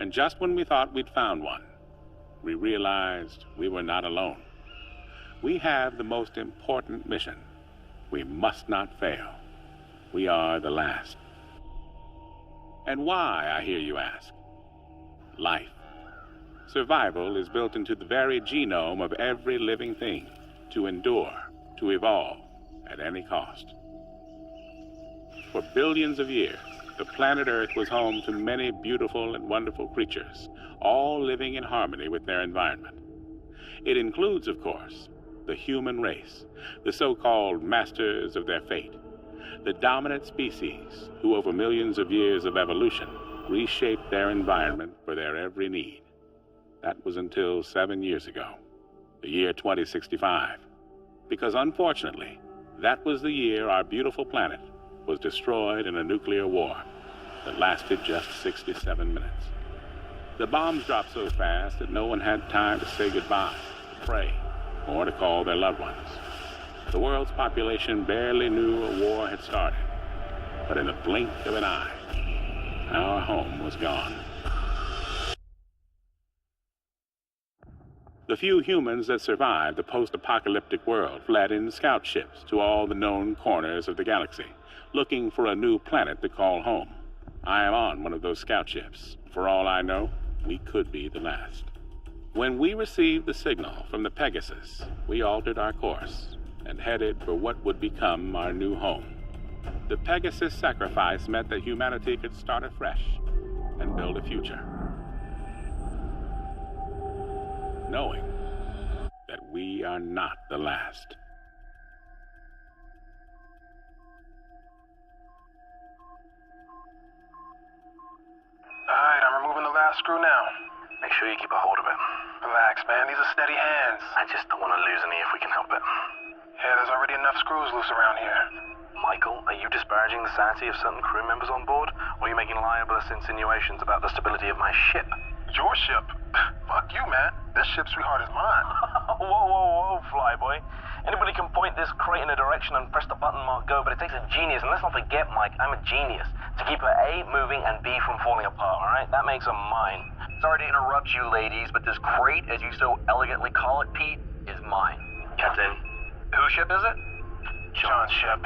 And just when we thought we'd found one, we realized we were not alone. We have the most important mission. We must not fail. We are the last. And why, I hear you ask? Life. Survival is built into the very genome of every living thing, to endure, to evolve, at any cost. For billions of years, the planet Earth was home to many beautiful and wonderful creatures, all living in harmony with their environment. It includes, of course, the human race, the so-called masters of their fate, the dominant species who, over millions of years of evolution, reshaped their environment for their every need. That was until 7 years ago, the year 2065, because unfortunately, that was the year our beautiful planet was destroyed in a nuclear war that lasted just 67 minutes. The bombs dropped so fast that no one had time to say goodbye, to pray, or to call their loved ones. The world's population barely knew a war had started, but in the blink of an eye, our home was gone. The few humans that survived the post-apocalyptic world fled in scout ships to all the known corners of the galaxy, looking for a new planet to call home. I am on one of those scout ships. For all I know, we could be the last. When we received the signal from the Pegasus, we altered our course and headed for what would become our new home. The Pegasus sacrifice meant that humanity could start afresh and build a future, knowing that we are not the last. Alright, I'm removing the last screw now. Make sure you keep a hold of it. Relax, man. These are steady hands. I just don't want to lose any if we can help it. Yeah, there's already enough screws loose around here. Michael, are you disparaging the sanity of certain crew members on board? Or are you making libelous insinuations about the stability of my ship? Your ship? Fuck you, man. This ship, sweetheart, is mine. Whoa, flyboy. Anybody can point this crate in a direction and press the button marked go, but it takes a genius, and let's not forget, Mike, I'm a genius, to keep her A moving and B from falling apart, alright? That makes her mine. Sorry to interrupt you, ladies, but this crate, as you so elegantly call it, Pete, is mine. Captain. Whose ship is it? John's ship.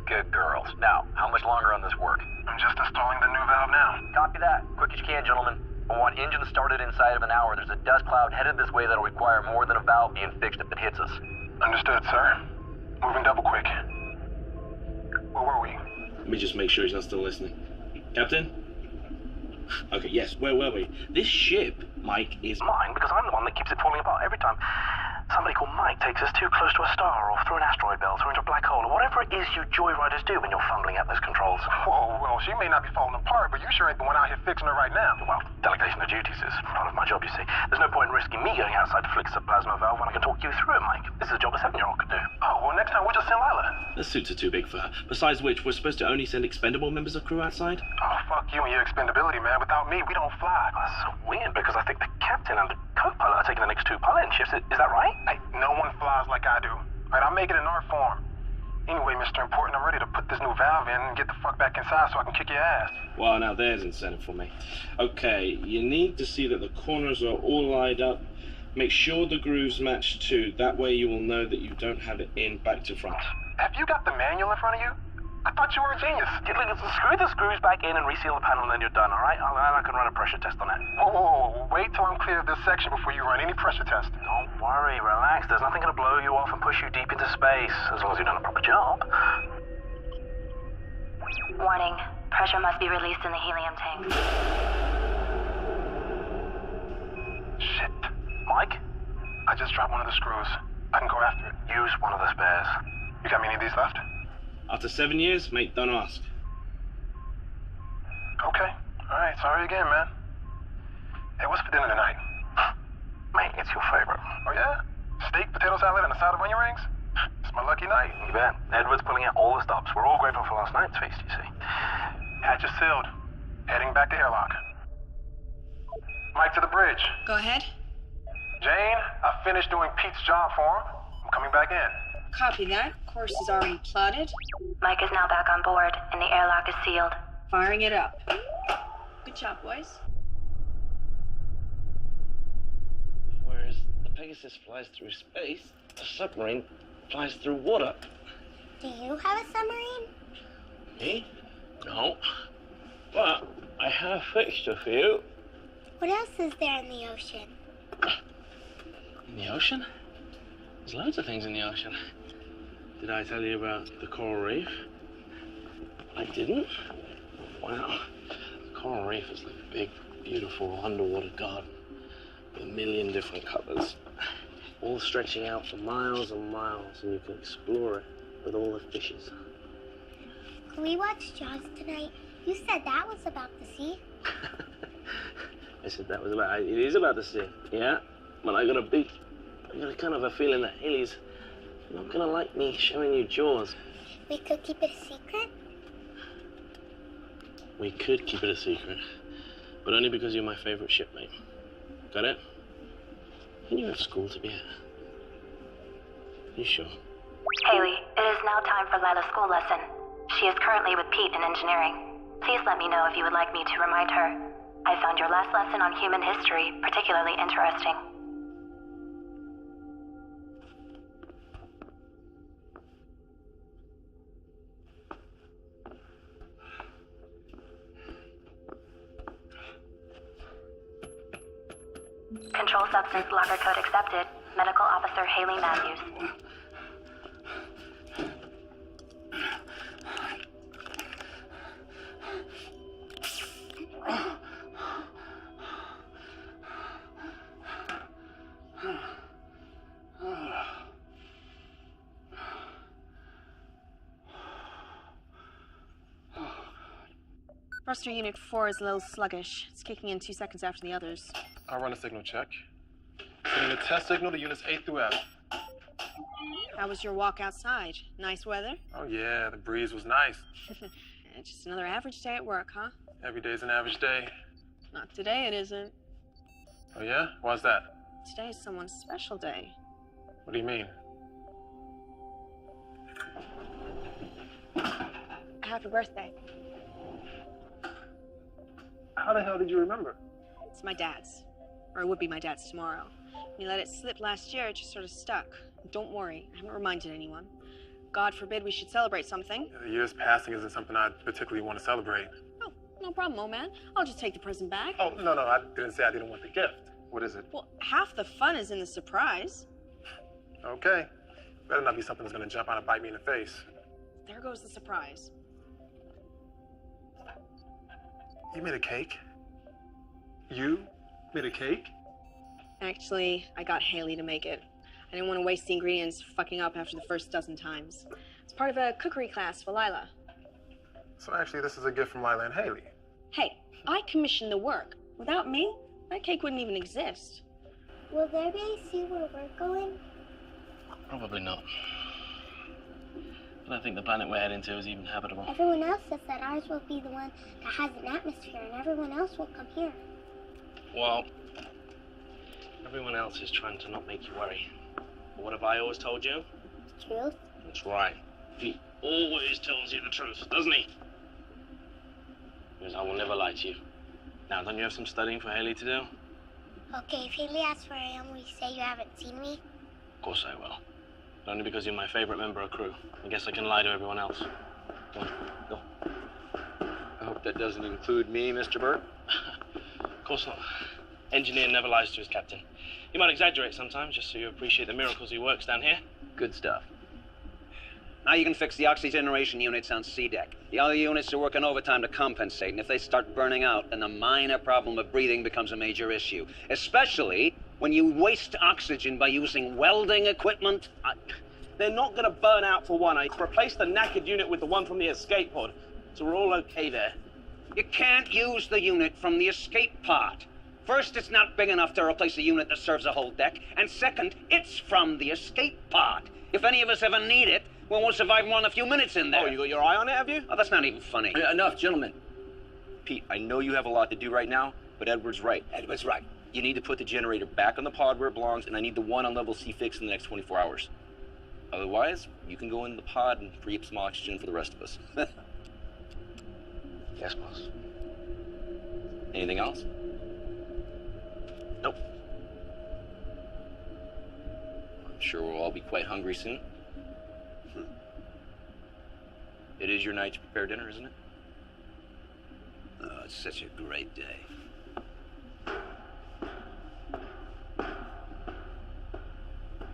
Good girls. Now, how much longer on this work? I'm just installing the new valve now. Copy that. Quick as you can, gentlemen. I want engines started inside of an hour. There's a dust cloud headed this way that'll require more than a valve being fixed if it hits us. Understood, sir. Moving double quick. Where were we? Let me just make sure he's not still listening. Captain? Okay, yes, where were we? This ship, Mike, is Mine, because I'm the one that keeps it falling apart every time somebody called Mike takes us too close to a star or through an asteroid belt or into a black hole or whatever it is you joyriders do when you're fumbling at those controls. Whoa, well, she may not be falling apart, but you sure ain't the one out here fixing her right now. Well, delegation of duties is part of my job, you see. There's no point in risking me going outside to fix a plasma valve when I can talk you through it, Mike. This is a job a 7-year-old could do. Oh, well, next time we'll just send Lila. The suits are too big for her. Besides which, we're supposed to only send expendable members of crew outside? Oh, fuck you and your expendability, man. Without me, we don't fly. That's so weird because I think the captain and the co-pilot are taking the next 2 piloting shifts. Is that right? Hey, no one flies like I do. All right, I'll make it in art form. Anyway, Mr. Important, I'm ready to put this new valve in and get the fuck back inside so I can kick your ass. Well, now there's incentive for me. Okay, you need to see that the corners are all lined up. Make sure the grooves match too. That way you will know that you don't have it in back to front. Have you got the manual in front of you? I thought you were a genius. Screw the screws back in and reseal the panel and then you're done, all right? I can run a pressure test on it. Whoa. Wait till I'm clear of this section before you run any pressure test. Don't worry, relax. There's nothing going to blow you off and push you deep into space, as long as you've done a proper job. Warning. Pressure must be released in the helium tanks. Shit. Mike? I just dropped one of the screws. I can go after it. Use one of the spares. You got many of these left? After 7 years, mate, don't ask. Okay. All right, sorry again, man. Hey, what's for dinner tonight? Mate, it's your favorite. Oh, yeah? Steak, potato salad, and a side of onion rings? It's my lucky night. You bet. Edward's pulling out all the stops. We're all grateful for last night's feast, you see. Hatch is sealed. Heading back to airlock. Mike to the bridge. Go ahead. Jane, I finished doing Pete's job for him. I'm coming back in. Copy that. Course is already plotted. Mike is now back on board, and the airlock is sealed. Firing it up. Good job, boys. Pegasus flies through space, a submarine flies through water. Do you have a submarine? Me? No. But I have fixed a few. What else is there in the ocean? In the ocean? There's loads of things in the ocean. Did I tell you about the coral reef? I didn't? Wow. The coral reef is like a big, beautiful underwater garden with a million different colors, all stretching out for miles and miles, and you can explore it with all the fishes. Can we watch Jaws tonight? You said that was about the sea. I said that was about, it is about the sea, yeah? But I got a kind of a feeling that Haley's not gonna like me showing you Jaws. We could keep it a secret? We could keep it a secret, but only because you're my favorite shipmate. Got it? And you have school to be at. You sure? Haley, it is now time for Lila's school lesson. She is currently with Pete in engineering. Please let me know if you would like me to remind her. I found your last lesson on human history particularly interesting. Control substance locker code accepted. Medical Officer Haley Matthews. Thruster Unit 4 is a little sluggish. It's kicking in 2 seconds after the others. I'll run a signal check. Sending a test signal to units A through F. How was your walk outside? Nice weather? Oh yeah, the breeze was nice. Just another average day at work, huh? Every day's an average day. Not today, it isn't. Oh yeah? Why's that? Today is someone's special day. What do you mean? Happy birthday. How the hell did you remember? It's my dad's. Or it would be my dad's tomorrow. When you let it slip last year, it just sort of stuck. Don't worry, I haven't reminded anyone. God forbid we should celebrate something. The years passing isn't something I particularly want to celebrate. Oh, no problem, old man. I'll just take the present back. Oh, no, I didn't say I didn't want the gift. What is it? Well, half the fun is in the surprise. Okay. Better not be something that's gonna jump out and bite me in the face. There goes the surprise. You made a cake? You made a cake? Actually, I got Haley to make it. I didn't want to waste the ingredients fucking up after the first dozen times. It's part of a cookery class for Lila. So actually, this is a gift from Lila and Haley. Hey, I commissioned the work. Without me, that cake wouldn't even exist. Will there be see where we're going? Probably not. But I think the planet we're heading to is even habitable. Everyone else says that ours will be the one that has an atmosphere and everyone else will come here. Well, everyone else is trying to not make you worry. But what have I always told you? Truth? That's right. He always tells you the truth, doesn't he? Because I will never lie to you. Now, don't you have some studying for Haley to do? Okay, if Haley asks where I am, will you say you haven't seen me? Of course I will. But only because you're my favorite member of crew. I guess I can lie to everyone else. Go on, go. I hope that doesn't include me, Mr. Burt. Of course not. Engineer never lies to his captain. He might exaggerate sometimes, just so you appreciate the miracles he works down here. Good stuff. Now you can fix the oxygeneration units on C deck. The other units are working overtime to compensate, and if they start burning out, then the minor problem of breathing becomes a major issue. Especially when you waste oxygen by using welding equipment. They're not going to burn out for one. I replaced the knackered unit with the one from the escape pod, so we're all okay there. You can't use the unit from the escape pod. First, it's not big enough to replace a unit that serves a whole deck, and second, it's from the escape pod. If any of us ever need it, we won't survive more than a few minutes in there. Oh, you got your eye on it, have you? Oh, that's not even funny. Enough, gentlemen. Pete, I know you have a lot to do right now, but Edward's right. Edward's right. You need to put the generator back on the pod where it belongs, and I need the one on level C fixed in the next 24 hours. Otherwise, you can go in the pod and free up some oxygen for the rest of us. Yes, boss. Anything else? Nope. sure we'll all be quite hungry soon. It is your night to prepare dinner, isn't it? Oh, it's such a great day.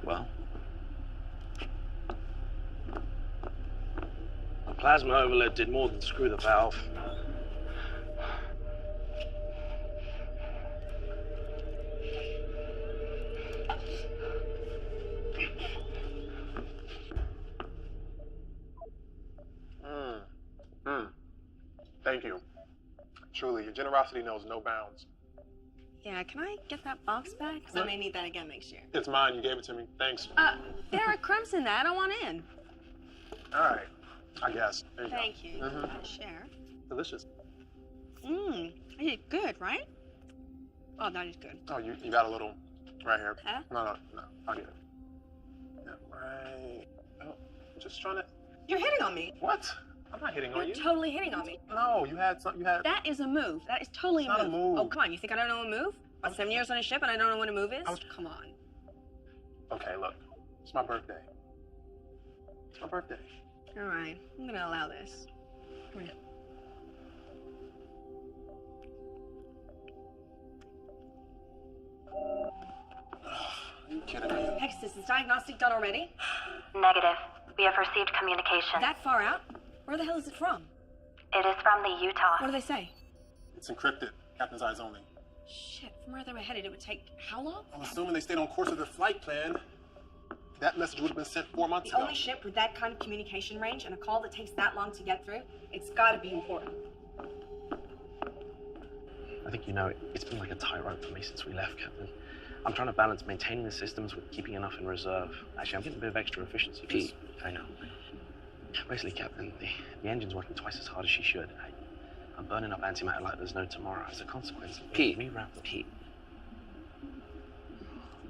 Well, The plasma overload did more than screw the valve. Thank you. Truly, your generosity knows no bounds. Yeah, can I get that box back? Because I may need that again next year. It's mine. You gave it to me. Thanks. There are crumbs in that. I don't want in. All right. I guess. There you go. Thank you. Share. Delicious. I did good, right? Oh, that is good. Oh, you got a little right here. Huh? No. I'll get it. Yeah, right. Oh, I'm just trying to. You're hitting on me. What? I'm not hitting on You're you. totally hitting on me. No, you had some. You had. That is a move. That is totally It's not a move. Oh, come on. You think I don't know a move? About 7 years on a ship and I don't know what a move is? Come on. Okay, look. It's my birthday. It's my birthday. All right. I'm going to allow this. Come here. Are you kidding me? Pegasus, is diagnostic done already? Negative. We have received communication. That far out? Where the hell is it from? It is from the Utah. What do they say? It's encrypted. Captain's eyes only. Shit, from where they were headed, it would take how long? I'm assuming they stayed on course with their flight plan. That message would have been sent 4 months The ago. only ship with that kind of communication range and a call that takes that long to get through, it's gotta be important. I think you know it's been like a tightrope for me since we left, Captain. I'm trying to balance maintaining the systems with keeping enough in reserve. Actually, I'm getting a bit of extra efficiency. Pete, I know. Basically, Captain, the engine's working twice as hard as she should. I'm burning up antimatter like there's no tomorrow. As a consequence of Pete, me wrapped up. Pete.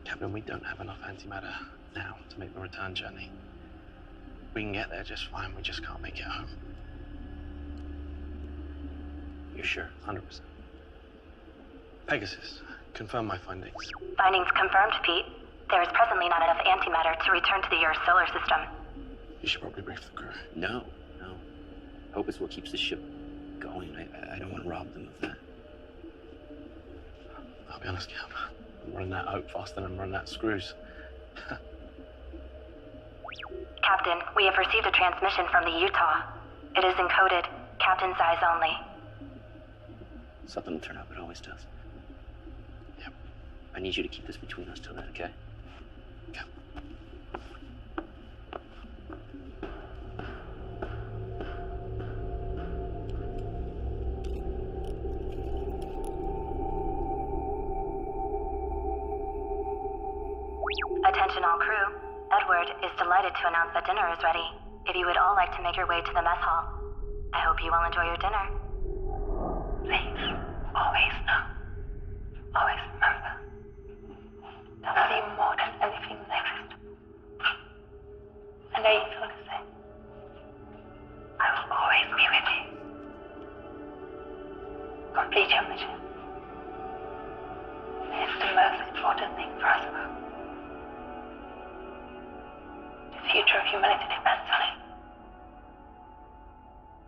Captain, we don't have enough antimatter now to make the return journey. We can get there just fine. We just can't make it home. You're sure? 100%. Pegasus, confirm my findings. Findings confirmed, Pete. There is presently not enough antimatter to return to the Earth solar system. You should probably brief the crew. No. Hope is what keeps the ship going. I don't want to rob them of that. I'll be honest, Cap. I'm running that hope faster than I'm running that screws. Captain, we have received a transmission from the Utah. It is encoded, Captain's eyes only. Something will turn up. It always does. Yep. I need you to keep this between us till then, okay? Cap. Attention all crew. Edward is delighted to announce that dinner is ready. If you would all like to make your way to the mess hall, I hope you all enjoy your dinner. Please, always know, always remember, that I value more than anything next. And I feel the same. I will always be with you. Complete your mission. It's the most important thing for us all. The future of humanity depends on it.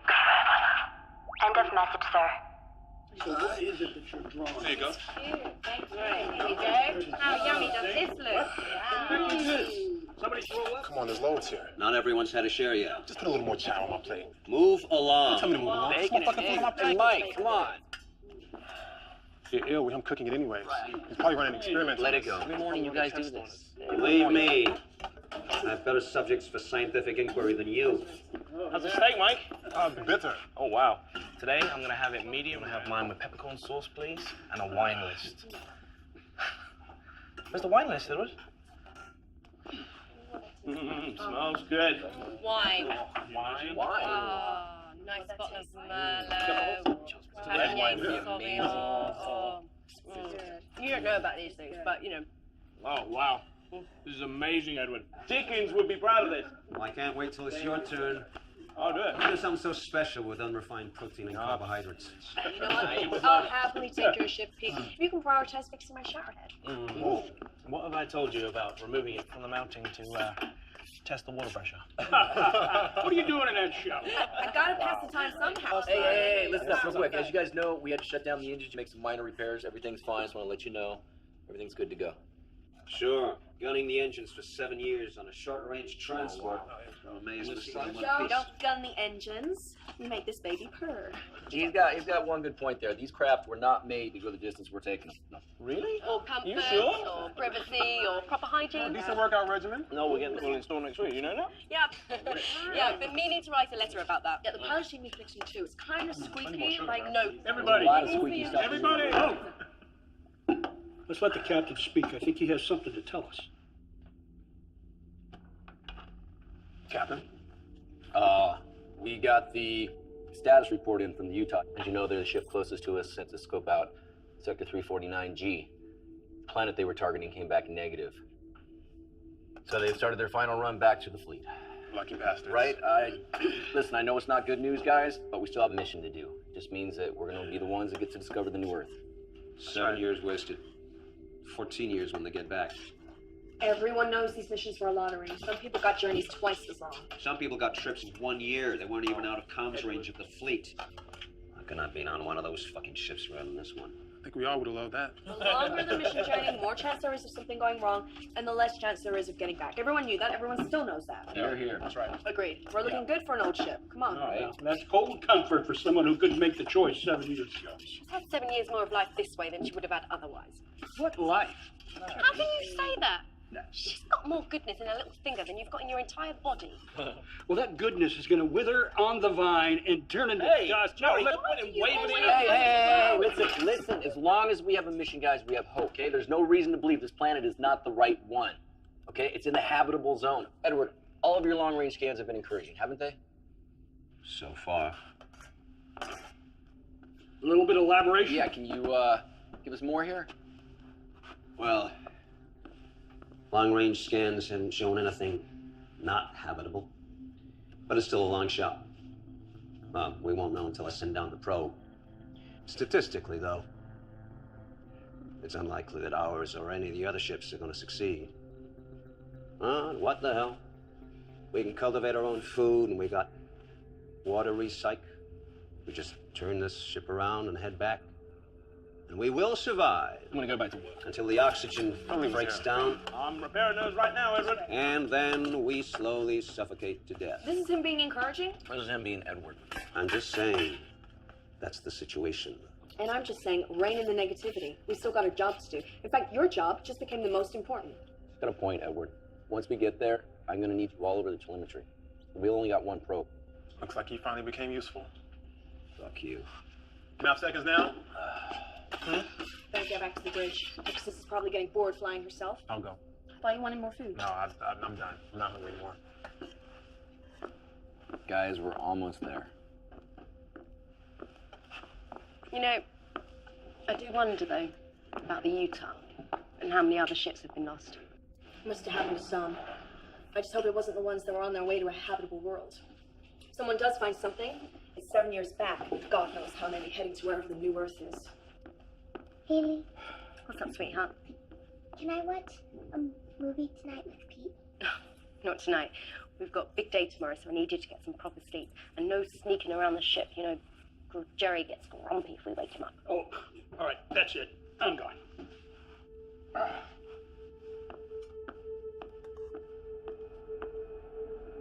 Goodbye, my love. End of message, sir. What is it that you're drawing? There you go. Thanks, Here we go. How yummy does this look? Somebody throw up. Come on, there's loads here. Not everyone's had a share yet. Just put a little more chow on my plate. Move along. Tell me to move along. It's more fucking food on my plate. Hey, Mike, come on. You're ill. I'm cooking it anyways. He's probably running experiments. Let it go. Every morning you guys do this. Believe me, I have better subjects for scientific inquiry than you. How's the steak, Mike? Bitter. Oh, wow. Today, I'm going to have it medium. I have mine with peppercorn sauce, please, and a wine list. Where's the wine list, Edward? Smells good. Wine. Wine? Oh, nice bottle of Merlot. Red wine. You don't know about these things, but you know. Oh, wow. This is amazing, Edward. Dickens would be proud of this. Well, I can't wait till it's your turn. I'll do it. There's something so special with unrefined protein and carbohydrates. You know what? I'll happily take your shift, Pete. If you can prioritize fixing my shower head. What have I told you about removing it from the mounting to test the water pressure? What are you doing in that shower? I gotta pass the time somehow. Hey, listen up real quick. As you guys know, we had to shut down the engine to make some minor repairs. Everything's fine. Just want to let you know everything's good to go. Sure. Gunning the engines for 7 years on a short-range transport. I'm amazed to see one Joe, piece. don't gun the engines. You make this baby purr. He's got one good point there. These craft were not made to go the distance we're taking them. No. Really? Or comfort, You sure? or privacy, or proper hygiene. Decent workout regimen? No, we're getting the full install next week. You know that? Yeah. Yeah, but me needs to write a letter about that. Yeah, the polishing needs fixing too. It's kind of squeaky, like no. Everybody. A lot of squeaky stuff. Everybody. Oh. Let's let the captain speak. I think he has something to tell us. Captain? We got the status report in from the Utah. As you know, they're the ship closest to us since the scope out. Sector 349G. The planet they were targeting came back negative. So they've started their final run back to the fleet. Lucky bastards. Right? Listen, I know it's not good news, guys, but we still have a mission to do. It just means that we're going to be the ones that get to discover the new Earth. 7 years wasted. 14 years when they get back. Everyone knows these missions were a lottery. Some people got journeys twice as long. Some people got trips in 1 year. They weren't even out of comms range of the fleet. I could not be on one of those fucking ships rather than this one. I think we all would have loved that. The longer the mission journey, the more chance there is of something going wrong, and the less chance there is of getting back. Everyone knew that. Everyone still knows that. You're here. That's right. Agreed. We're looking good for an old ship. Come on. All right. That's cold comfort for someone who couldn't make the choice 7 years ago. She's had 7 years more of life this way than she would have had otherwise. What life? How can you say that? She's got more goodness in her little finger than you've got in your entire body. Well, that goodness is going to wither on the vine and turn into dust. No, let him wave it in. Hey, listen. As long as we have a mission, guys, we have hope, okay? There's no reason to believe this planet is not the right one, okay? It's in the habitable zone. Edward, all of your long-range scans have been encouraging, haven't they? So far. A little bit of elaboration? Yeah, can you, give us more here? Well, long-range scans haven't shown anything not habitable. But it's still a long shot. Well, we won't know until I send down the probe. Statistically, though, it's unlikely that ours or any of the other ships are going to succeed. What the hell? We can cultivate our own food, and we got water recyc. We just turn this ship around and head back. And we will survive. I'm gonna go back to work. Until the oxygen breaks down. I'm repairing those right now, Edward. And then we slowly suffocate to death. This is him being encouraging? This is him being Edward. I'm just saying, that's the situation. And I'm just saying, rein in the negativity. We still got our job to do. In fact, your job just became the most important. Got a point, Edward. Once we get there, I'm gonna need you all over the telemetry. We only got one probe. Looks like he finally became useful. Fuck you. Enough seconds now? Better get back to the bridge. Texas is probably getting bored flying herself. I'll go. I thought you wanted more food. No, I'm done. I'm not hungry anymore. Guys, we're almost there. You know, I do wonder, though, about the Utah and how many other ships have been lost. Must have happened to some. I just hope it wasn't the ones that were on their way to a habitable world. If someone does find something, it's 7 years back. God knows how many heading to wherever the new Earth is. Haley, What's up, sweetheart? can I watch a movie tonight with Pete? Not tonight. We've got a big day tomorrow, so I need you to get some proper sleep. And no sneaking around the ship, you know. Jerry gets grumpy if we wake him up. Oh, all right, that's it. I'm gone.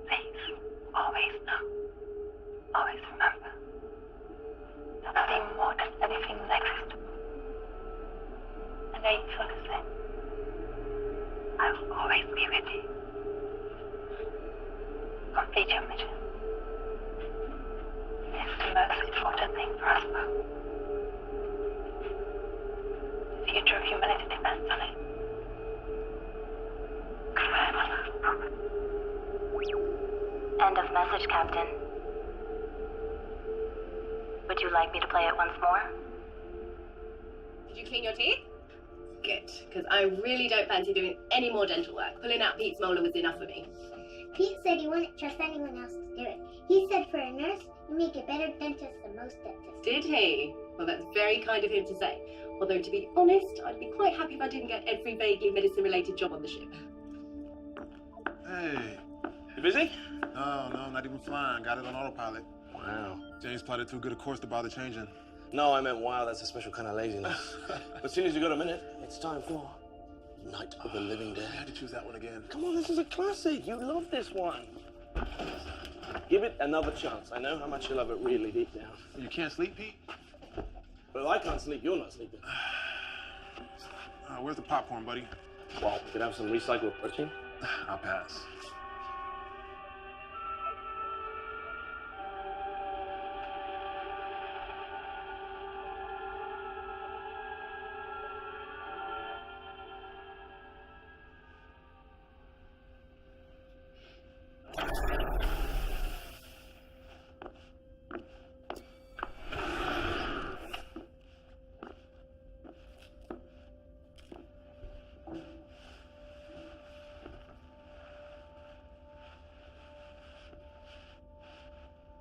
Please, always know. Always remember. Nothing more than anything exists. And I feel the same. I will always be with you. Complete your mission. It's the most important thing for us both. The future of humanity depends on it. Goodbye, my love. End of message, Captain. Would you like me to play it once more? Did you clean your teeth? Good, because I really don't fancy doing any more dental work. Pulling out Pete's molar was enough for me. Pete said he wouldn't trust anyone else to do it. He said for a nurse, you make a better dentist than most dentists. Did he? Well, that's very kind of him to say. Although, to be honest, I'd be quite happy if I didn't get every vaguely medicine-related job on the ship. Hey. You busy? No, not even flying. Got it on autopilot. Wow. James plotted too good a course to bother changing. No, I meant wow, that's a special kind of laziness. But as soon as you got a minute, it's time for Night of the Living Dead. I had to choose that one again. Come on, this is a classic. You love this one. Give it another chance. I know how much you love it really deep down. You can't sleep, Pete? Well, if I can't sleep, you're not sleeping. Where's the popcorn, buddy? Well, we could have some recycled protein. I'll pass.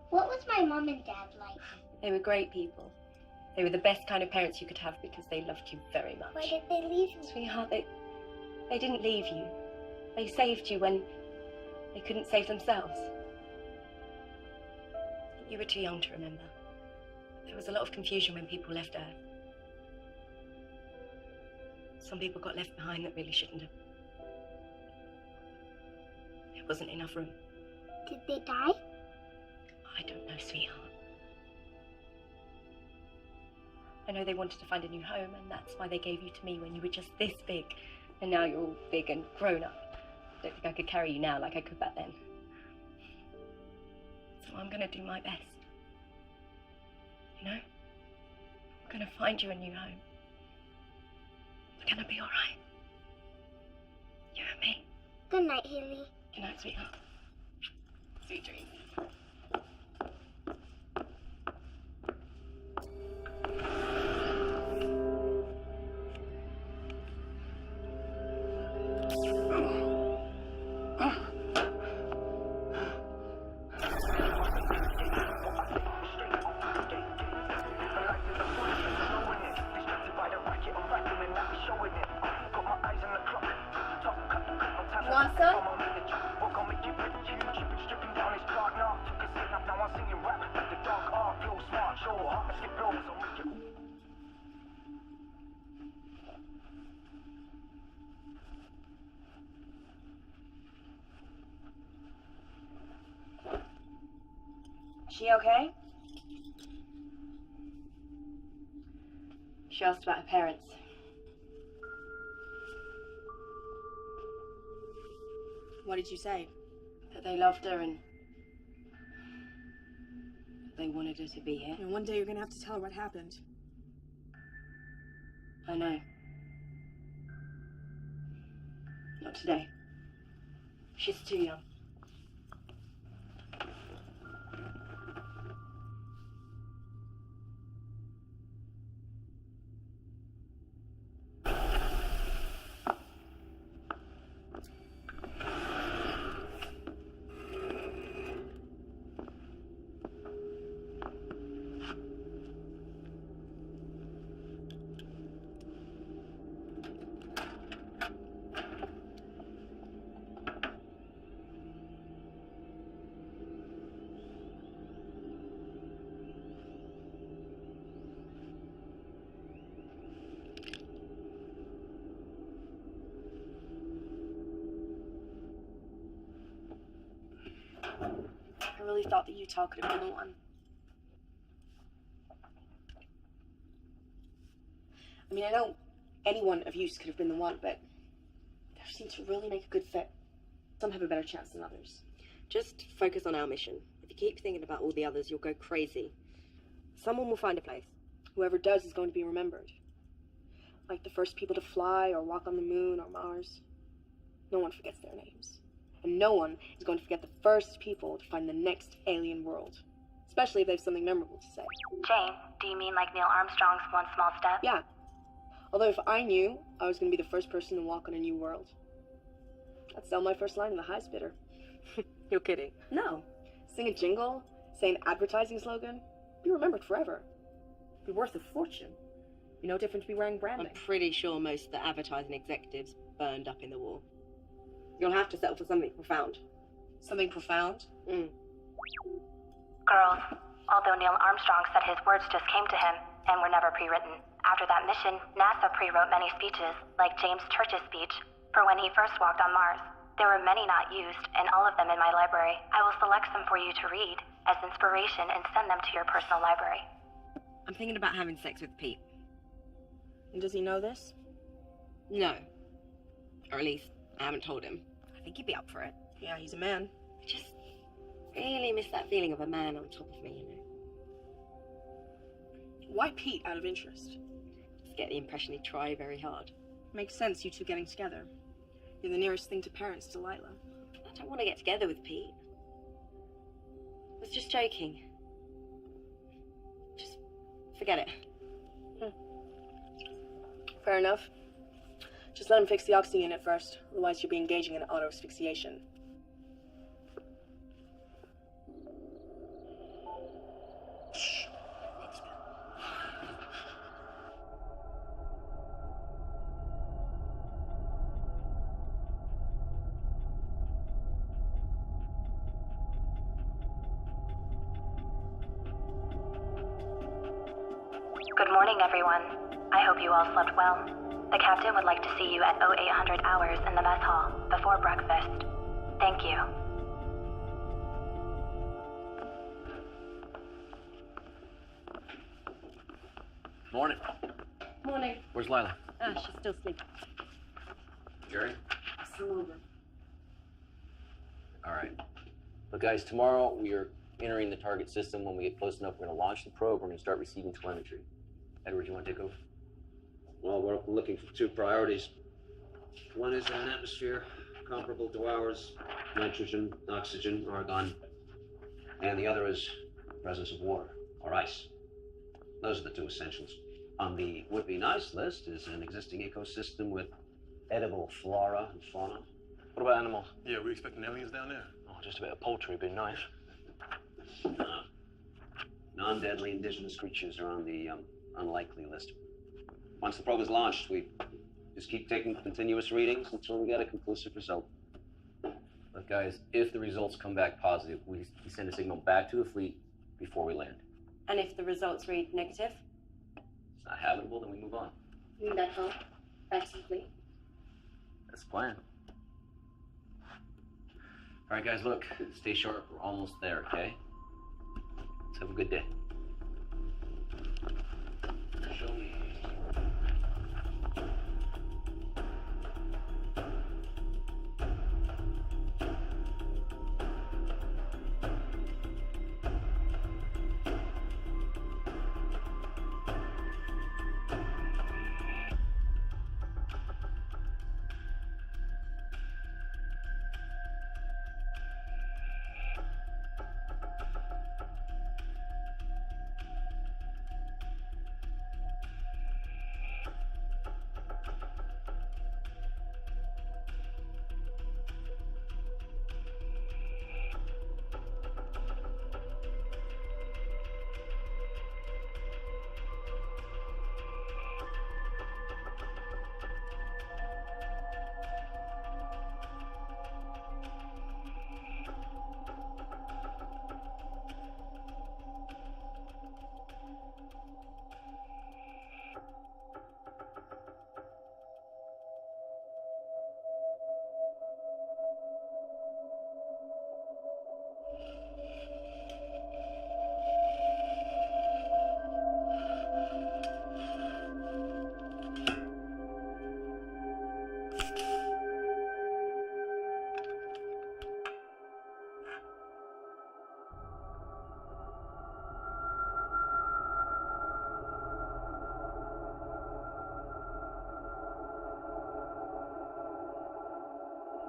What was my mom and dad like? They were great people. They were the best kind of parents you could have because they loved you very much. Why did they leave me? Sweetheart, they didn't leave you. They saved you when they couldn't save themselves. You were too young to remember. There was a lot of confusion when people left Earth. Some people got left behind that really shouldn't have. There wasn't enough room. Did they die? I don't know, sweetheart. I know they wanted to find a new home, and that's why they gave you to me when you were just this big. And now you're all big and grown up. I don't think I could carry you now like I could back then. So I'm gonna do my best. You know? I'm gonna find you a new home. We're gonna be alright. You and me. Good night, Haley. Good night, sweetheart. Sweet dreams. Want some? She okay? She asked about her parents. What did you say? That they loved her and they wanted her to be here. And one day you're gonna have to tell her what happened. I know. Not today. She's too young. I really thought that Utah could have been the one. I mean, I know any one of you could have been the one, but they seem to really make a good fit. Some have a better chance than others. Just focus on our mission. If you keep thinking about all the others, you'll go crazy. Someone will find a place. Whoever does is going to be remembered. Like the first people to fly or walk on the moon or Mars. No one forgets their names. And no one is going to forget the first people to find the next alien world. Especially if they have something memorable to say. Jane, do you mean like Neil Armstrong's one small step? Yeah. Although if I knew I was going to be the first person to walk on a new world, I'd sell my first line to the highest bidder. You're kidding. No. Sing a jingle, say an advertising slogan, be remembered forever. Be worth a fortune. Be no different to be wearing branding. I'm pretty sure most of the advertising executives burned up in the war. You'll have to settle for something profound. Something profound? Girls, although Neil Armstrong said his words just came to him and were never pre-written, after that mission, NASA pre-wrote many speeches, like James Church's speech, for when he first walked on Mars. There were many not used, and all of them in my library. I will select some for you to read as inspiration and send them to your personal library. I'm thinking about having sex with Pete. And does he know this? No. Or at least, I haven't told him. I think he'd be up for it. Yeah, he's a man. I just really miss that feeling of a man on top of me, you know? Why Pete, out of interest? Just get the impression he'd try very hard. Makes sense, you two getting together. You're the nearest thing to parents to Lila. I don't want to get together with Pete. I was just joking. Just forget it. Fair enough. Just let him fix the oxygen unit first, otherwise you'll be engaging in auto asphyxiation. Good morning, everyone. I hope you all slept well. The captain would like to see you at 0800 hours in the mess hall before breakfast. Thank you. Morning. Morning. Where's Lila? She's still sleeping. Jerry? Still over. All right. Look, guys, tomorrow we are entering the target system. When we get close enough, we're going to launch the probe. We're going to start receiving telemetry. Edward, you want to take over? Well, we're looking for two priorities. One is an atmosphere comparable to ours, nitrogen, oxygen, argon. And the other is presence of water or ice. Those are the two essentials. On the would-be nice list is an existing ecosystem with edible flora and fauna. What about animals? Yeah, we expecting aliens down there. Oh, just a bit of poultry would be nice. Non-deadly indigenous creatures are on the unlikely list. Once the probe is launched, we just keep taking continuous readings until we get a conclusive result. Look, guys, if the results come back positive, we send a signal back to the fleet before we land. And if the results read negative? It's not habitable, then we move on. You mean back home? Back to the fleet? That's the plan. All right, guys, look, stay sharp. We're almost there, okay? Let's have a good day. Show me.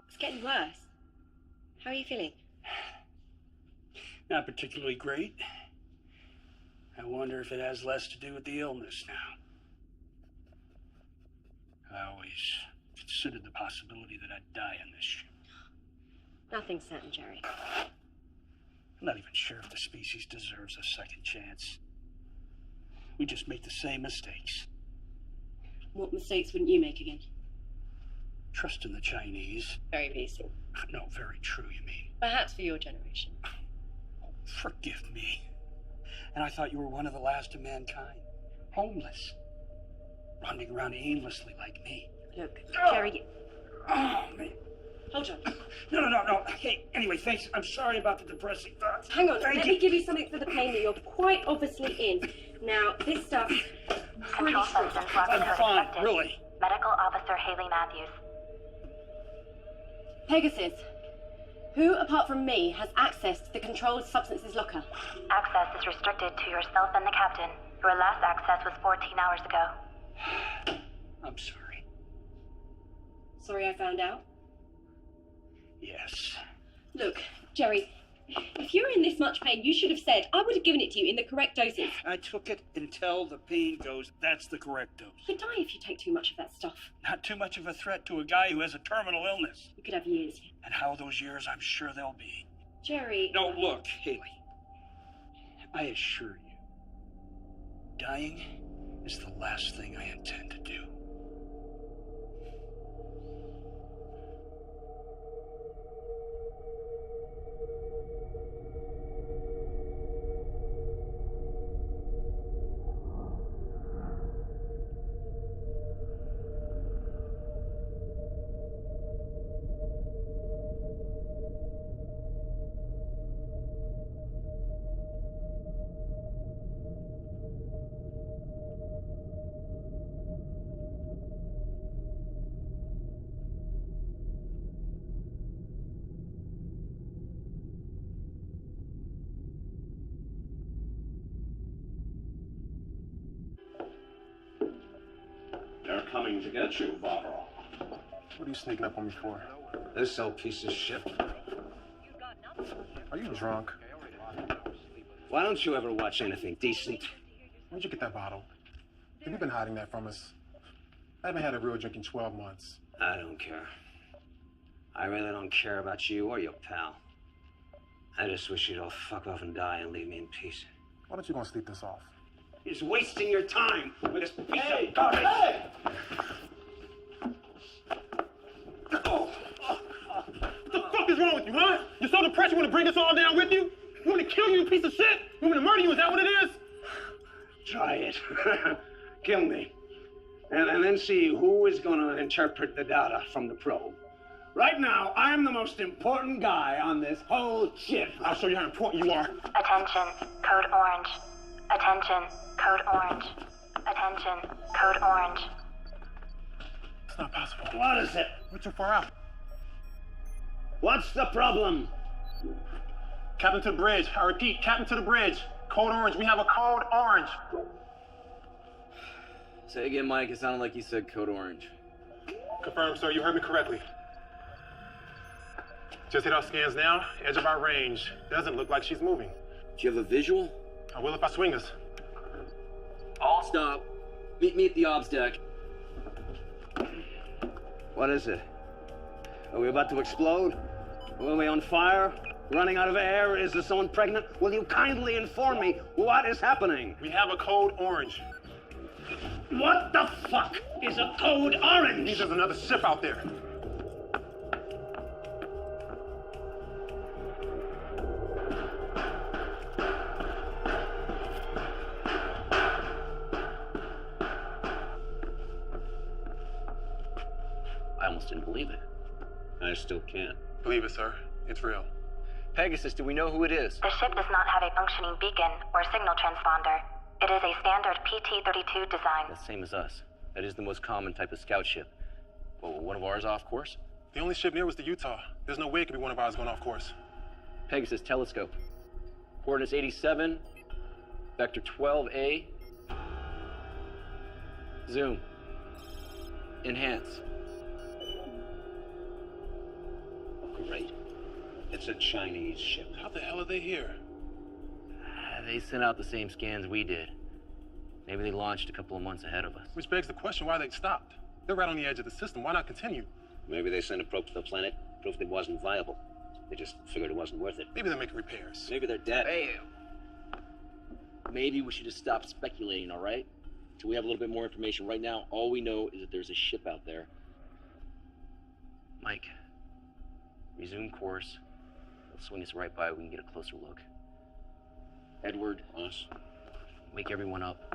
It's getting worse. How are you feeling? Not particularly great. I wonder if it has less to do with the illness now. I always considered the possibility that I'd die on this ship. Nothing's certain, Jerry. I'm not even sure if the species deserves a second chance. We just make the same mistakes. What mistakes wouldn't you make again? Trust in the Chinese. Very basic. No, very true, you mean. Perhaps for your generation. Forgive me. And I thought you were one of the last of mankind. Homeless. Running around aimlessly like me. Look, Jerry... Oh, man. Hold on. No. Hey, anyway, thanks. I'm sorry about the depressing thoughts. Hang on, Thank let you. me give you something for the pain that you're quite obviously in. Now, this stuff... Control substance level I'm code fine, detected. really. Medical Officer Haley Matthews. Pegasus, who apart from me has access to the controlled substances locker? Access is restricted to yourself and the captain. Your last access was 14 hours ago. I'm sorry. Sorry I found out? Yes. Look, Jerry, if you're in this much pain, you should have said. I would have given it to you in the correct doses. I took it until the pain goes. That's the correct dose. You'd die if you take too much of that stuff. Not too much of a threat to a guy who has a terminal illness. You could have years. And how those years, I'm sure they'll be. Jerry... No, look, Haley. I assure you, dying is the last thing I intend to do. They're coming to get you, Barbara. What are you sneaking up on me for? This old piece of shit. Are you drunk? Why don't you ever watch anything decent? Where'd you get that bottle? Have you been hiding that from us? I haven't had a real drink in 12 months. I don't care. I really don't care about you or your pal. I just wish you'd all fuck off and die and leave me in peace. Why don't you go and sleep this off? You're just wasting your time with this piece of garbage. Hey! What the fuck is wrong with you, huh? You're so depressed you want to bring us all down with you? You want to kill you, you piece of shit? You want me to murder you? Is that what it is? Try it. Kill me. And then see who is going to interpret the data from the probe. Right now, I'm the most important guy on this whole ship. I'll show you how important you are. Attention, code orange. Attention, code orange. Attention, code orange. It's not possible. What is it? We're too far out. What's the problem? Captain to the bridge. I repeat, captain to the bridge. Code orange. We have a code orange. Say again, Mike. It sounded like you said code orange. Confirmed, sir. You heard me correctly. Just hit our scans now. Edge of our range. Doesn't look like she's moving. Do you have a visual? I will if I swing this. All stop. Meet me at the obs deck. What is it? Are we about to explode? Are we on fire? Running out of air? Is there someone pregnant? Will you kindly inform me what is happening? We have a code orange. What the fuck is a code orange? Means there's another ship out there. I almost didn't believe it. I still can't. Believe it, sir. It's real. Pegasus, do we know who it is? The ship does not have a functioning beacon or signal transponder. It is a standard PT-32 design. The same as us. That is the most common type of scout ship. Well, one of ours off course? The only ship near was the Utah. There's no way it could be one of ours going off course. Pegasus telescope. Coordinates 87, vector 12A. Zoom. Enhance. Great. It's a Chinese ship. How the hell are they here? They sent out the same scans we did. Maybe they launched a couple of months ahead of us. Which begs the question why they stopped. They're right on the edge of the system. Why not continue? Maybe they sent a probe to the planet, proved it wasn't viable. They just figured it wasn't worth it. Maybe they're making repairs. Maybe they're dead. Hey, maybe we should just stop speculating, all right? Till we have a little bit more information. Right now, all we know is that there's a ship out there. Mike, resume course. Let's swing us right by. We can get a closer look. Edward, us, wake everyone up.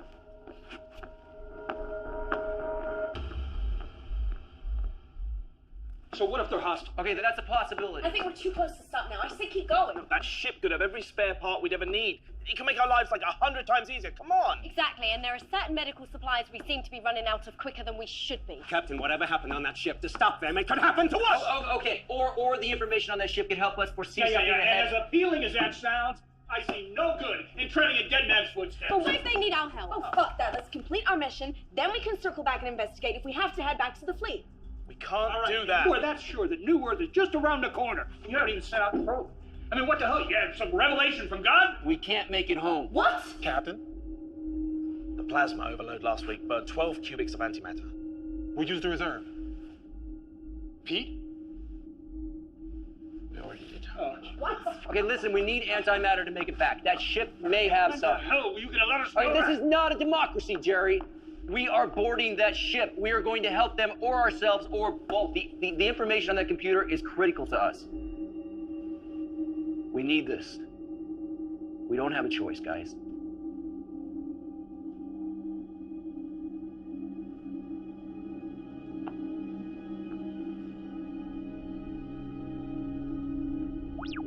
So what if they're hostile? Okay, that's a possibility. I think we're too close to stop now. I say keep going. That ship could have every spare part we'd ever need. It can make our lives like 100 times easier. Come on! Exactly, and there are certain medical supplies we seem to be running out of quicker than we should be. Captain, whatever happened on that ship, to stop them, it could happen to us! Okay, or the information on that ship could help us foresee something And ahead. as appealing as that sounds, I see no good in treading a dead man's footsteps. But what if they need our help? Oh, fuck that. Let's complete our mission, then we can circle back and investigate if we have to head back to the fleet. We can't All right, do that. Boy, that's sure. The New Earth is just around the corner. You haven't even set out the probe. I mean, what the hell? You had some revelation from God? We can't make it home. What? Captain, the plasma overload last week burned 12 cubics of antimatter. We'll use the reserve. Pete? We already did. What? Okay, listen, we need antimatter to make it back. That ship may have What some. the hell? Were you going to let us All right, know this that? is not a democracy, Jerry. We are boarding that ship. We are going to help them or ourselves or both. The information on that computer is critical to us. We need this. We don't have a choice, guys.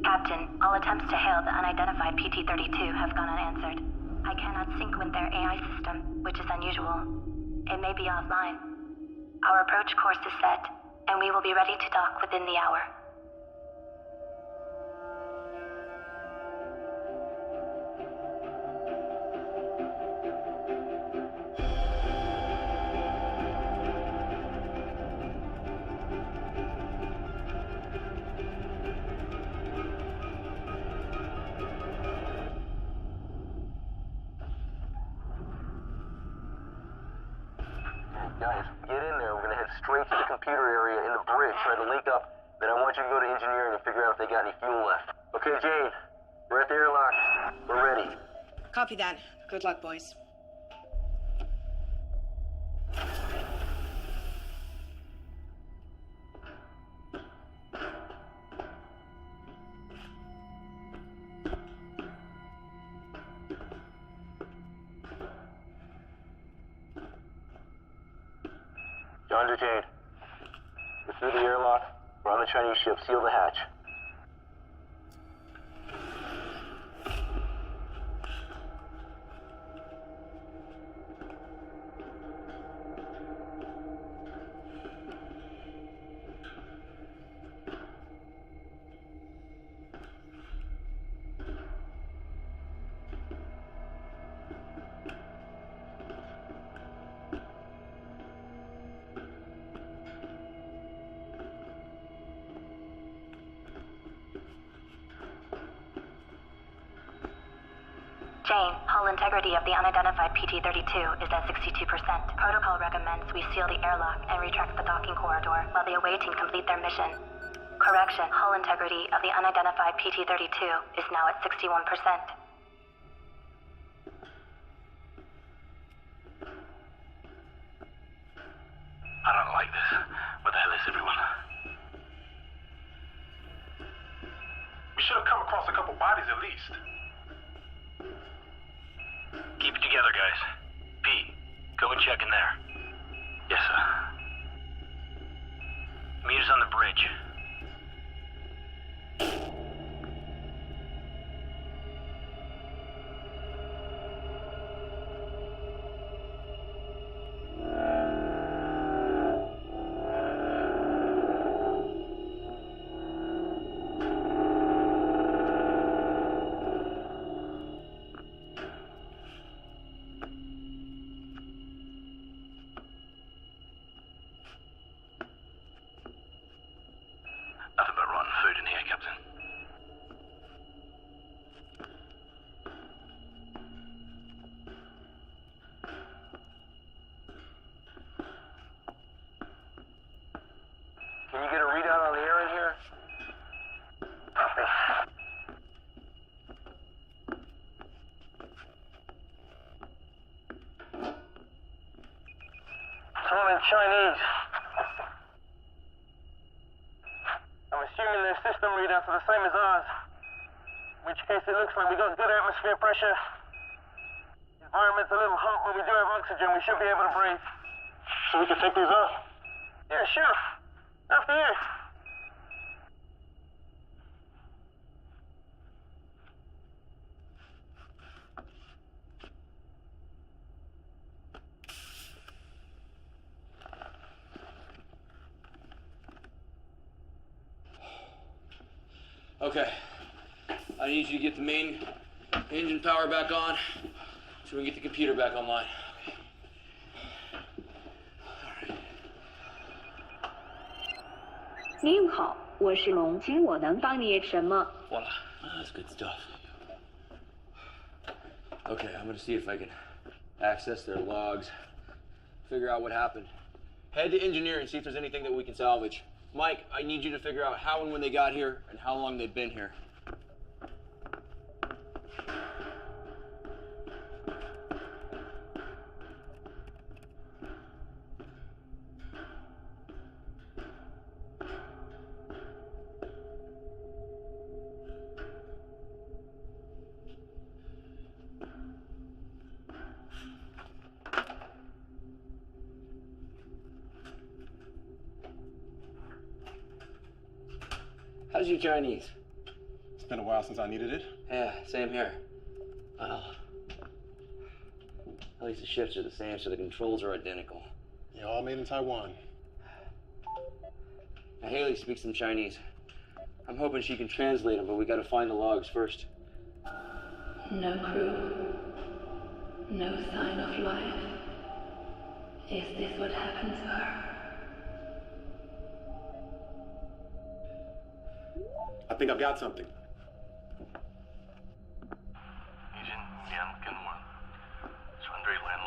Captain, all attempts to hail the unidentified PT-32 have gone unanswered. I cannot sync with their AI system, which is unusual. It may be offline. Our approach course is set, and we will be ready to dock within the hour. Guys, get in there. We're gonna head straight to the computer area in the bridge, try to link up. Then I want you to go to engineering and figure out if they got any fuel left. Okay, Jane, we're at the airlock. We're ready. Copy that. Good luck, boys. John to Jane. We're through the airlock. We're on the Chinese ship. Seal the hatch. Jane, hull integrity of the unidentified PT-32 is at 62%. Protocol recommends we seal the airlock and retract the docking corridor while they await and complete their mission. Correction, hull integrity of the unidentified PT-32 is now at 61%. I don't like this. Where the hell is everyone? We should have come across a couple bodies at least. Keep it together, guys. Pete, go and check in there. Yes, sir. Meet us on the bridge. system readouts are the same as ours. In which case it looks like we got good atmosphere pressure. The environment's a little hot, but we do have oxygen. We should be able to breathe. So we can take these off? Yeah, sure. After you. Okay. I need you to get the main engine power back on so we can get the computer back online. 您好，我是龙，请我能帮你什么？ Voila. That's good stuff. Okay, I'm gonna see if I can access their logs, figure out what happened. Head to engineering, see if there's anything that we can salvage. Mike, I need you to figure out how and when they got here and how long they've been here. How's your Chinese? It's been a while since I needed it. Yeah, same here. Well, at least the shifts are the same, so the controls are identical. You're all made in Taiwan. Now, Haley speaks some Chinese. I'm hoping she can translate them, but we gotta find the logs first. No crew. No sign of life. Is this what happened to her? I think I've got something. 已经连跟我船队联络。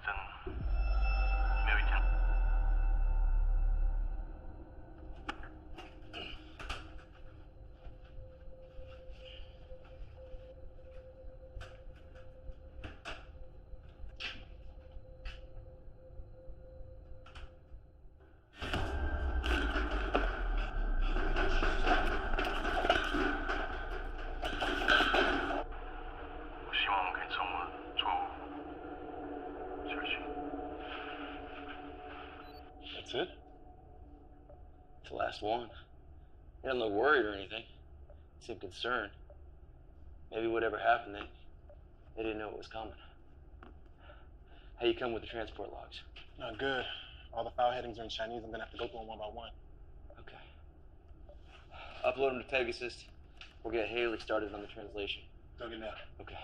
真没有一天。That's it? It's the last one. They don't look worried or anything. They seem concerned. Maybe whatever happened, they didn't know it was coming. How you come with the transport logs? Not good. All the file headings are in Chinese. I'm gonna have to go through them one by one. Okay. Upload them to Pegasus. We'll get Haley started on the translation. Doing it now. Okay.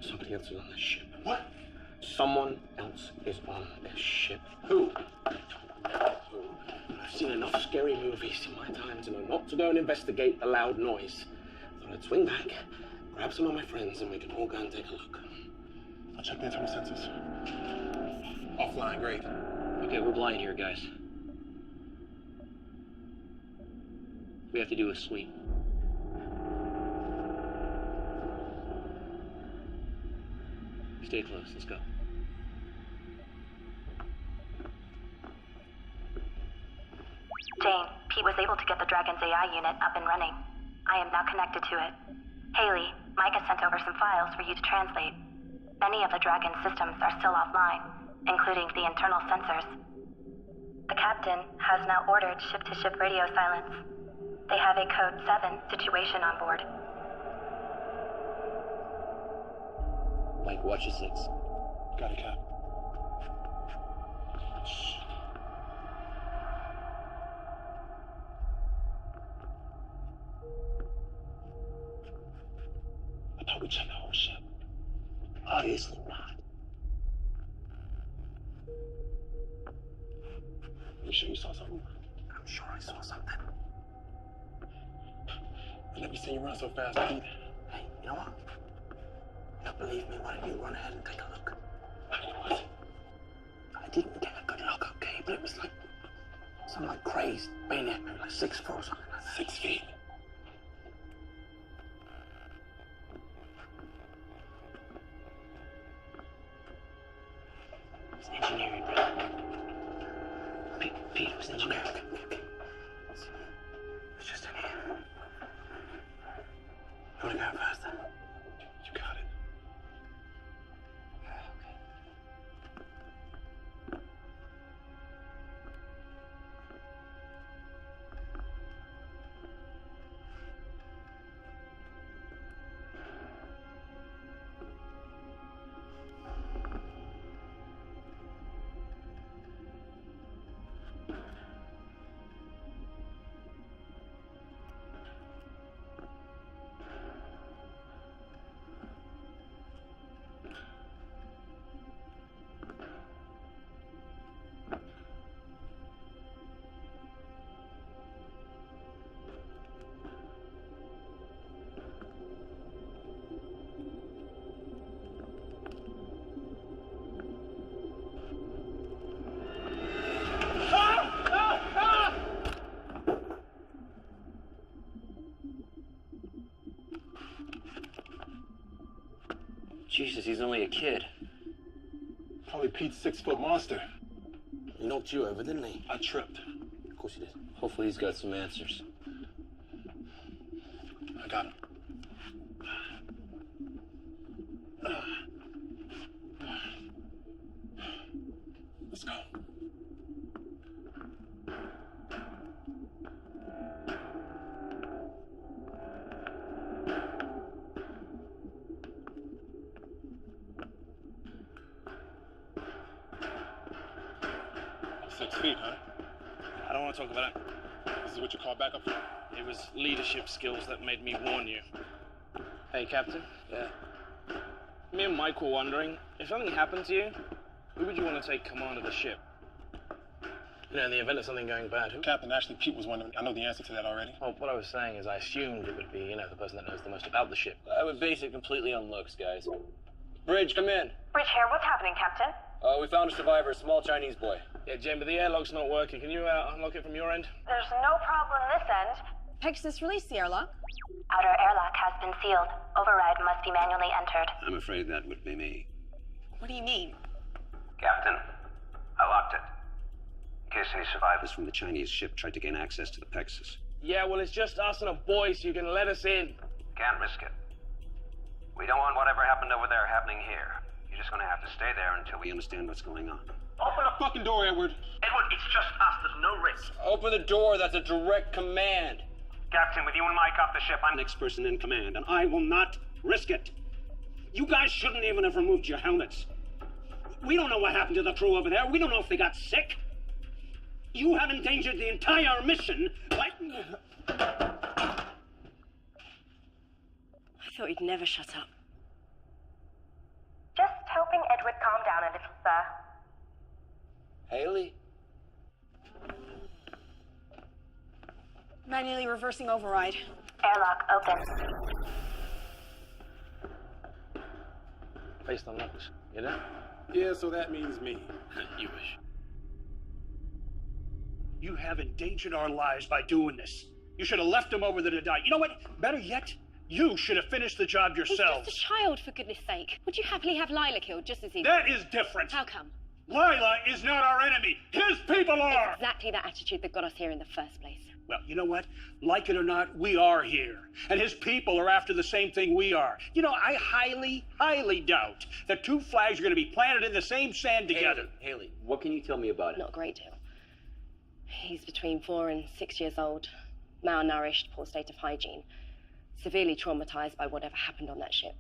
Somebody else is on this ship. What? Someone else is on this ship. Who? I don't know who. I've seen enough scary movies in my time to know not to go and investigate the loud noise. I thought I'd swing back, grab some of my friends, and we can all go and take a look. I'll check the internal sensors. Offline, great. Okay, we're blind here, guys. We have to do a sweep. Stay close, let's go. Jane, Pete was able to get the Dragon's AI unit up and running. I am now connected to it. Haley, Mike has sent over some files for you to translate. Many of the Dragon's systems are still offline, including the internal sensors. The captain has now ordered ship-to-ship radio silence. They have a Code 7 situation on board. Mike, watch your 6. Got it, Cap. I thought we checked the whole ship. Obviously not. You sure you saw something? I'm sure I saw something. I never seen you run so fast, Pete. Hey, you know what? You don't believe me? Why don't you run ahead and take a look? What was it? I didn't get a good look, okay? But it was like some crazed maniac, maybe like 6 foot or something like that. 6 feet. Jesus, he's only a kid. Probably Pete's 6-foot monster. He knocked you over, didn't he? I tripped. Of course he did. Hopefully he's got some answers. I got him. Let's go. Huh? I don't want to talk about it. This is what you call backup for? It was leadership skills that made me warn you. Hey, Captain. Yeah? Me and Mike were wondering, if something happened to you, who would you want to take command of the ship? You know, in the event of something going bad, who? Captain, actually, Pete was wondering. I know the answer to that already. Oh, what I was saying is I assumed it would be, you know, the person that knows the most about the ship. I would base it completely on looks, guys. Bridge, come in. Bridge here. What's happening, Captain? We found a survivor, a small Chinese boy. Yeah, Jane, but the airlock's not working. Can you unlock it from your end? There's no problem this end. Pegasus, release the airlock. Outer airlock has been sealed. Override must be manually entered. I'm afraid that would be me. What do you mean? Captain, I locked it. In case any survivors from the Chinese ship tried to gain access to the Pegasus. Yeah, well, it's just us and a boy, so you can let us in. Can't risk it. We don't want whatever happened over there happening here. You're just gonna have to stay there until we understand what's going on. Open the fucking door, Edward. Edward, it's just us. There's no risk. Open the door. That's a direct command. Captain, with you and Mike off the ship, I'm Next person in command, and I will not risk it. You guys shouldn't even have removed your helmets. We don't know what happened to the crew over there. We don't know if they got sick. You have endangered the entire mission by... I thought you'd never shut up. Just helping Edward calm down a little, sir. Haley? Manually reversing override. Airlock open. Based on looks. You know? Yeah, so that means me. You wish. You have endangered our lives by doing this. You should have left him over there to die. You know what? Better yet, you should have finished the job yourselves. He's just a child, for goodness sake. Would you happily have Lila killed just as easy? That is different. How come? Lila is not our enemy. His people are. It's exactly that attitude that got us here in the first place. Well, you know what? Like it or not, we are here. And his people are after the same thing we are. You know, I highly doubt that two flags are going to be planted in the same sand together. Haley, what can you tell me about it? Not a great deal. He's between 4 and 6 years old, malnourished, poor state of hygiene, severely traumatized by whatever happened on that ship,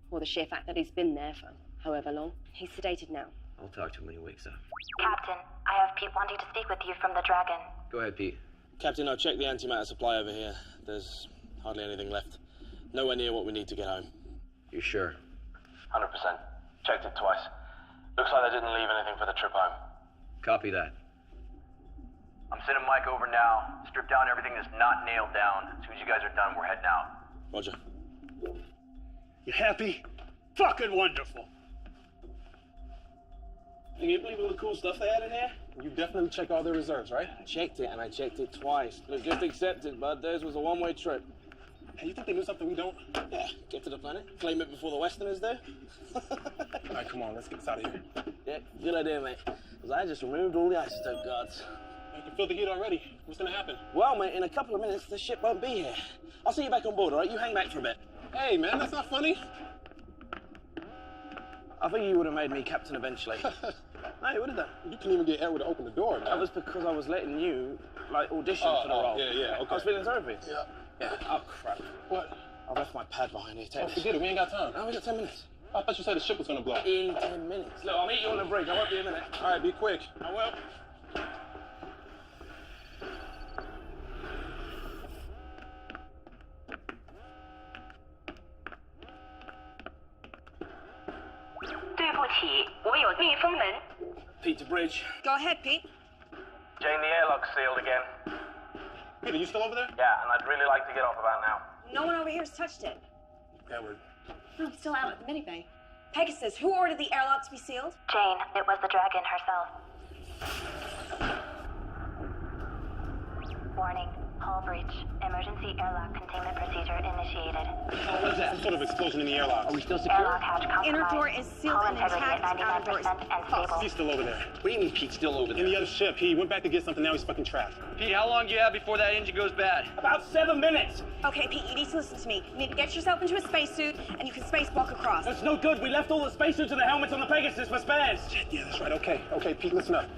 or the sheer fact that he's been there for however long. He's sedated now. I'll talk to him when he wakes up. Captain, I have Pete wanting to speak with you from the Dragon. Go ahead, Pete. Captain, I've checked the antimatter supply over here. There's hardly anything left. Nowhere near what we need to get home. You sure? 100%. Checked it twice. Looks like they didn't leave anything for the trip home. Copy that. I'm sending Mike over now. Strip down everything that's not nailed down. As soon as you guys are done, we're heading out. Roger. You happy? Fucking wonderful. Can you believe all the cool stuff they had in here? You definitely check all their reserves, right? I checked it, and I checked it twice. Look, just accept it, bud. Theirs was a one-way trip. Hey, you think they knew something we don't? Yeah, get to the planet, claim it before the Westerners do. All right, come on, let's get this out of here. Yeah, good idea, mate. Because I just removed all the isotope guards. You can feel the heat already. What's gonna happen? Well, mate, in a couple of minutes, the ship won't be here. I'll see you back on board, all right? You hang back for a bit. Hey, man, that's not funny. I think you would have made me captain eventually. No, you would have done. You couldn't even get Edward to open the door, man. That was because I was letting you, like, audition for the role. Yeah, okay. I was feeling sorry for you. Yeah. Oh, crap. What? I've left my pad behind here. Take this. Forget it. We ain't got time. No, we got 10 minutes. I thought you said the ship was gonna blow. In 10 minutes. Look, I'll meet you on the bridge. I won't be a minute. All right, be quick. I will. Pete to bridge. Go ahead, Pete. Jane, the airlock's sealed again. Peter, you still over there? Yeah, and I'd really like to get off about now. No one over here has touched it. Edward. I'm still out at the minibay. Pegasus, who ordered the airlock to be sealed? Jane, it was the Dragon herself. Warning, hull breach. Emergency airlock containment procedure initiated. What is that? Some sort of explosion in the airlock. Are we still secure? Airlock hatch compromised. Inner door is sealed Hull and integrity intact. at 99% and stable. He's still over there. What do you mean Pete's still over there? In the other ship. He went back to get something, now he's fucking trapped. Pete, how long do you have before that engine goes bad? About 7 minutes. Okay, Pete, you need to listen to me. You need to get yourself into a spacesuit, and you can spacewalk across. That's no good. We left all the spacesuits and the helmets on the Pegasus for spares. Yeah, that's right. Okay, Pete, listen up.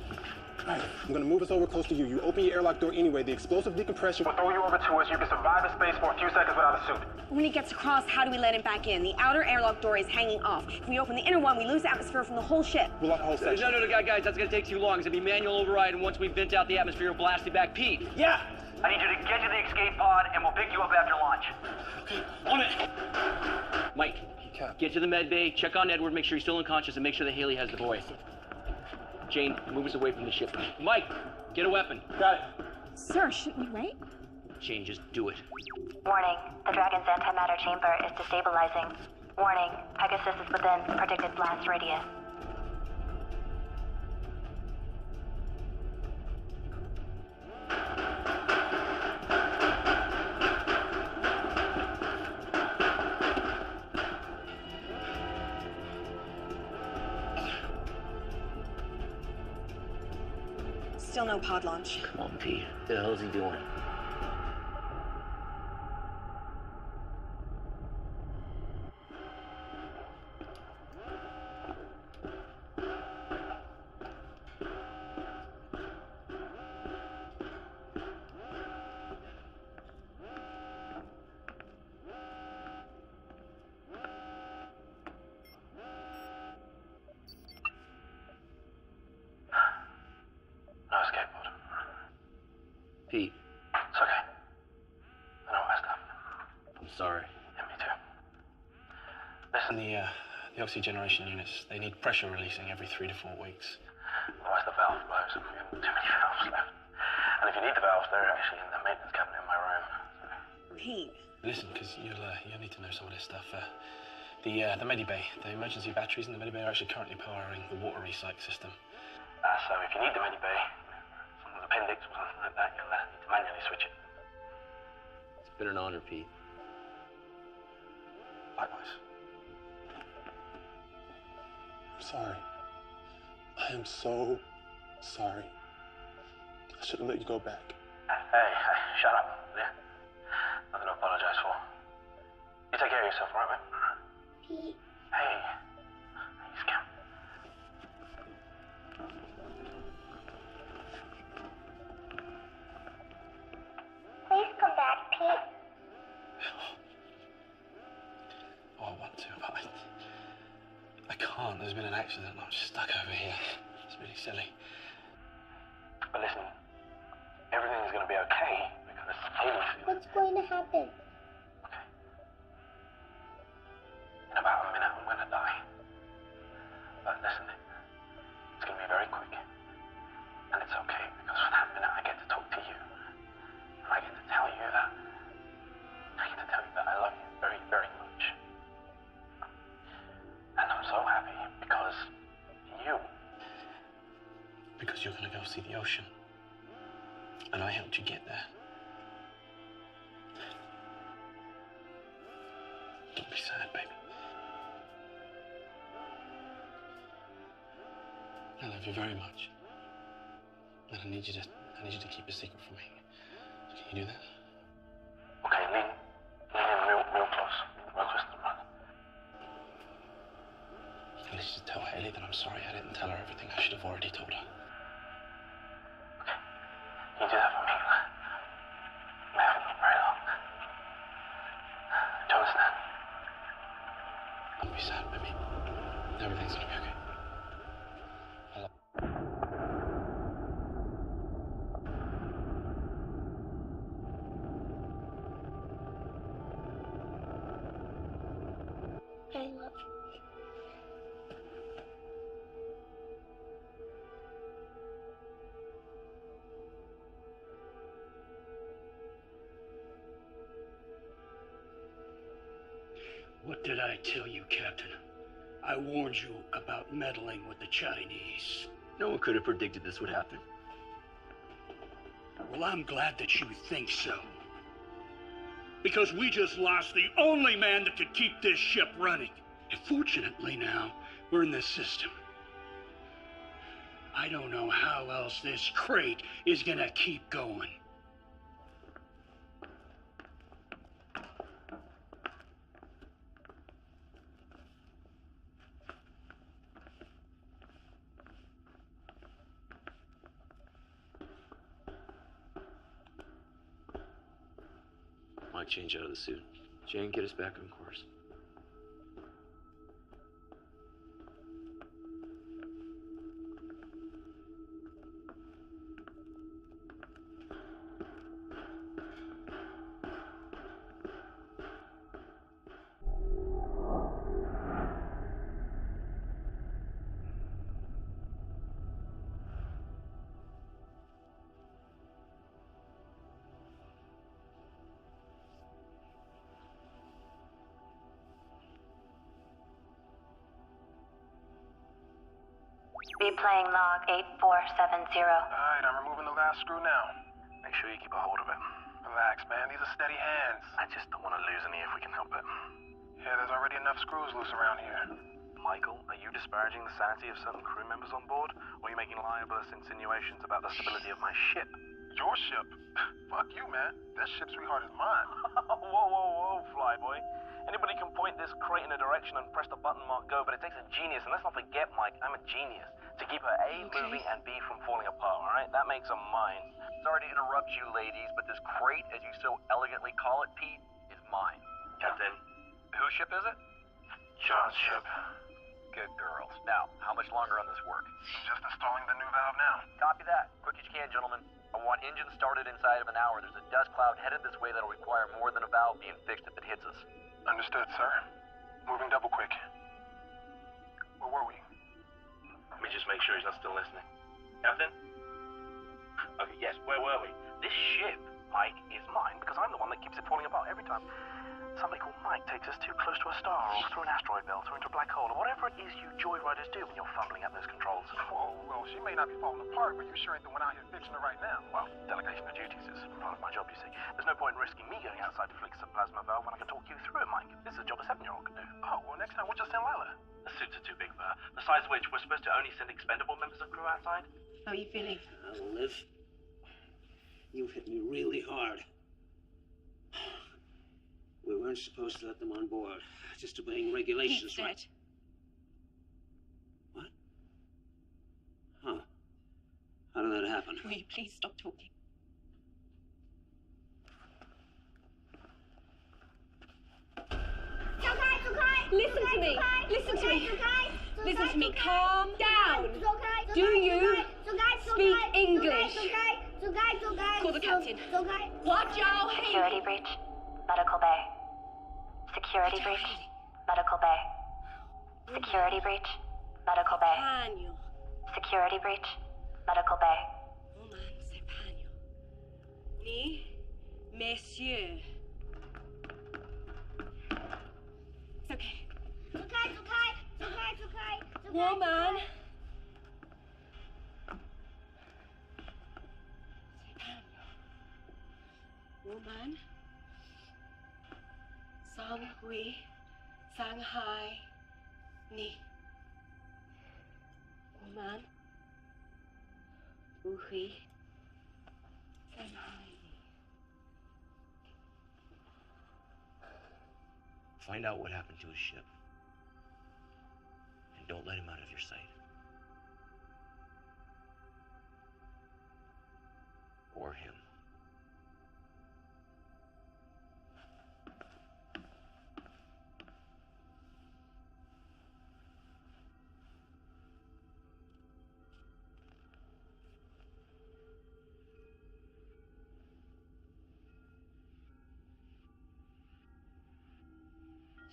All right, I'm gonna move us over close to you. You open your airlock door anyway. The explosive decompression We'll throw you over to us. You can survive in space for a few seconds without a suit. When he gets across, how do we let him back in? The outer airlock door is hanging off. If we open the inner one, we lose atmosphere from the whole ship. We'll lock the whole section. No, guys, that's gonna take too long. It's gonna be manual override, and once we vent out the atmosphere, we'll blast it back. Pete! Yeah! I need you to get to the escape pod, and we'll pick you up after launch. Okay, on it! Mike, get to the med bay, check on Edward, make sure he's still unconscious, and make sure that Haley has the boy. Jane, move us away from the ship. Mike, get a weapon. Got it. Sir, shouldn't we wait? Jane, just do it. Warning, the Dragon's antimatter chamber is destabilizing. Warning, Pegasus is within predicted blast radius. Still no pod launch. Come on, Pete. What the hell is he doing? Pete. It's okay. I know I messed up. I'm sorry. Yeah, me too. Listen, The oxygeneration units, they need pressure releasing every 3 to 4 weeks. otherwise the valve blows and we have too many valves left. And if you need the valves, they're actually in the maintenance cabinet in my room. Pete. Listen, because you'll need to know some of this stuff. The medibay, the emergency batteries in the medibay are actually currently powering the water recycle system. So if you need the medibay, someone's appendix or something like that, you'll need to manually switch it. It's been an honor, Pete. Likewise. I'm sorry. I am so sorry. I should have let you go back. Hey, shut up, yeah? Nothing to apologize for. You take care of yourself, all right, mate? Pete. Hey. He's Cam. Please come back, Pete. Oh, I want to, but I can't. There's been an accident and I'm just stuck over here. It's really silly. But listen, everything's gonna be okay because Haley's feeling. What's going to happen? In about a minute, I'm gonna die. But listen, it's gonna be very quick. And it's okay because for that minute I get to talk to you. And I get to tell you that I love you very, very much. And I'm so happy because you. Because you're going to go see the ocean. And I helped you get there. Don't be sad, baby. I love you very much. And I need you to keep a secret from me. Can you do that? Okay, lean in real close to the front. At least just tell Haley that I'm sorry I didn't tell her everything I should have already told her. You do that for me. I haven't done very long. Do you understand? Don't be sad, baby. Everything's gonna be okay. I love I love you. What did I tell you, Captain? I warned you about meddling with the Chinese. No one could have predicted this would happen. Well, I'm glad that you think so. Because we just lost the only man that could keep this ship running. And fortunately now, we're in this system. I don't know how else this crate is gonna keep going. Mike, change out of the suit. Jane, get us back on course. Replaying log 8470. Alright, I'm removing the last screw now. Make sure you keep a hold of it. Relax, man. These are steady hands. I just don't want to lose any if we can help it. Yeah, there's already enough screws loose around here. Michael, are you disparaging the sanity of certain crew members on board? Or are you making libelous insinuations about the stability of my ship? Your ship? Fuck you, man. This ship, sweetheart, is mine. Whoa, flyboy. Anybody can point this crate in a direction and press the button marked go, but it takes a genius, and let's not forget, Mike, I'm a genius, to keep her A moving and B from falling apart, alright? That makes her mine. Sorry to interrupt you, ladies, but this crate, as you so elegantly call it, Pete, is mine. Captain. Whose ship is it? John's ship. Good girls. Now, how much longer on this work? I'm just installing the new valve now. Copy that. Quick as you can, gentlemen. I want engines started inside of an hour. There's a dust cloud headed this way that'll require more than a valve being fixed if it hits us. Understood, sir. Moving double quick. Where were we? Let me just make sure he's not still listening. Captain? Okay, yes, where were we? This ship, Mike, is mine because I'm the one that keeps it falling apart every time somebody called Mike takes us too close to a star or through an asteroid belt or into a black hole or whatever it is you joyriders do when you're fumbling at those controls. Whoa, well, she may not be falling apart, but you sure ain't the one out here fixing her right now. Well, delegation of duties is part of my job, you see. There's no point in risking me going outside to fix a plasma valve when I can talk you through it, Mike. This is a job a 7-year-old can do. Oh, well, next time we'll just send Lila. The suits are too big for her. Besides which, we're supposed to only send expendable members of crew outside. How are you feeling? Liv, you hit me really hard. We weren't supposed to let them on board, just obeying regulations. Pete's dead. What? Huh. How did that happen? Will you please stop talking? Listen to me. Listen to me. Listen to me. Calm down. Do you speak English? Call the captain. Security breach. Medical bay. Security breach. Medical bay. Security breach. Medical bay. Security breach. Medical bay. Ni, messieurs. It's okay. Woman. Woman. Sanghui. Shanghai. Ni. Woman. Wuhui. Shanghai. Find out what happened to his ship. And don't let him out of your sight. Or him.